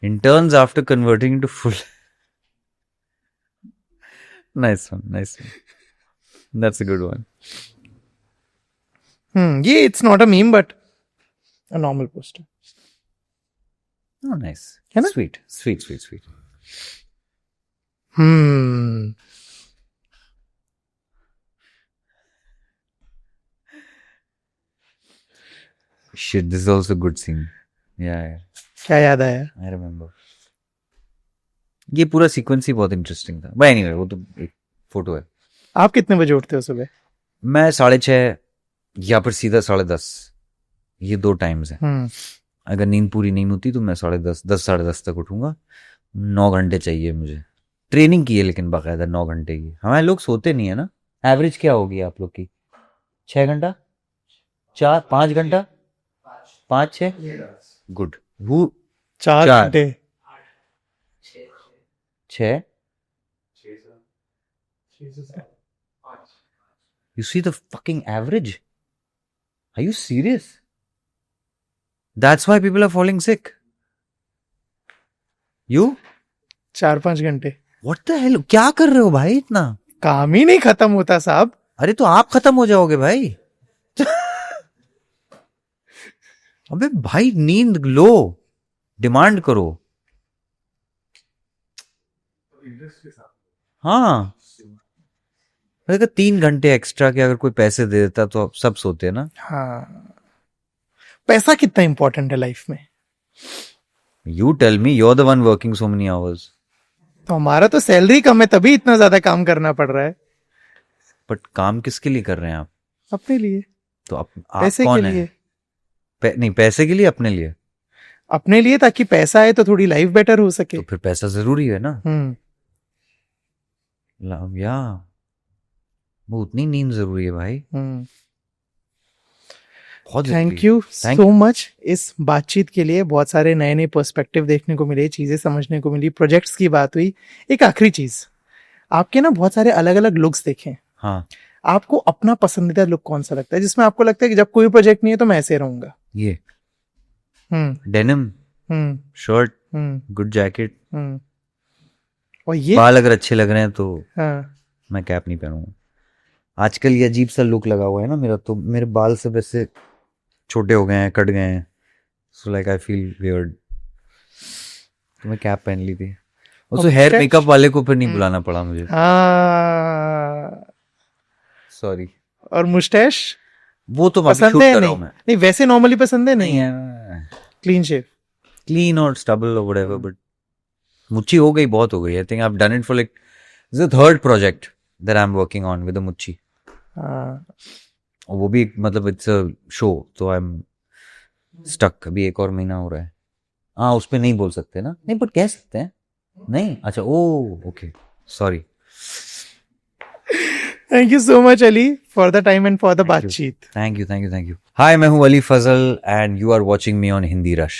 Interns after converting into full. Nice one. That's a good one. ये it's not a meme but a normal poster. Oh, nice. है ना? Sweet. Shit, this is also a good scene. Yeah. क्या याद आया? I remember. ये पूरा sequence ही बहुत interesting था. बट एनीवे, वो तो एक फोटो है. आप कितने बजे उठते हो सुबह? मैं 6:30 या फिर सीधा 10:30. ये 2 टाइम्स हैं. अगर नींद पूरी नहीं होती तो मैं 10:30, 10 तक उठूंगा. 9 घंटे चाहिए मुझे. ट्रेनिंग की है लेकिन बाकायदा 9 घंटे की. हमारे लोग सोते नहीं है ना. एवरेज क्या होगी आप लोग की? 6 घंटा, 5 घंटा, 5-6. गुड. 4 घंटे. 6. You see the fucking average? Are you serious? That's why people are falling sick. You 4-5 घंटे। व्हाट द हेल, क्या कर रहे हो भाई इतना? काम ही नहीं खत्म होता साहब। अरे तो आप खत्म हो जाओगे भाई। अबे भाई नींद लो, डिमांड करो। हाँ, अगर 3 घंटे एक्स्ट्रा के अगर कोई पैसे दे देता तो अब सब सोते हैं ना। हाँ, पैसा कितना इंपॉर्टेंट है लाइफ में? You tell me, you are the one working so many hours. तो हमारा तो सैलरी कम है, तभी इतना ज्यादा काम करना पड़ रहा है। बट काम किसके लिए कर रहे हैं आप? अपने लिए, तो आप पैसे कौन के है? लिए। नहीं, पैसे के लिए, अपने लिए। अपने लिए, ताकि पैसा आए तो थोड़ी लाइफ बेटर हो सके। तो फिर पैसा जरूरी है ना। या वो उतनी नींद जरूरी है भाई, बहुत जरूरी थैंक है। यू Thank सो मच इस बातचीत के लिए। बहुत सारे नए नए पर्सपेक्टिव देखने को मिले, चीजें समझने को मिली, प्रोजेक्ट्स की बात हुई। एक आखिरी चीज, आपके ना बहुत सारे अलग अलग लुक्स देखे। हाँ, आपको अपना पसंदीदा लुक कौन सा लगता है, जिसमें आपको लगता है कि जब कोई प्रोजेक्ट नहीं है तो मैं ऐसे रहूंगा? ये हम्म डेनिम हम्म शर्ट, हम्म गुड जैकेट। हम्म और ये, बाल अगर अच्छे लग रहे हैं तो हाँ, मैं कैप नहीं पहनूंगा। आजकल ये अजीब सा लुक लगा हुआ है ना मेरा, तो मेरे बाल सब ऐसे छोटे हो गए हैं, कट गए हैं, so like I feel weird, तो मैं कैप पहन ली थी। और और हेयर mustache? मेकअप वाले को फिर नहीं बुलाना पड़ा मुझे, हाँ। सॉरी। और मुस्टैश वो तो अभी पसंद शूट है? कर रहा नहीं हूं मैं। नहीं, वैसे नॉर्मली पसंद है? नहीं, है क्लीन शेव। क्लीन और स्टबल और व्हाटएवर, बट मुच्छी हो गई, बहुत हो गई। I think I have done it for like, this is the third project that I am working on with the मुच्छी। हाँ, और वो भी मतलब इट्स अ शो, तो आई एम स्टक। अभी 1 और महीना हो रहा है। हाँ, उस पे नहीं बोल सकते ना? नहीं, बट कह सकते हैं। नहीं, अच्छा, oh okay, sorry. Thank you so much Ali for the time and for the बातचीत। Thank you. हाय, मैं हूँ Ali Fazal and you are watching me on Hindi rush.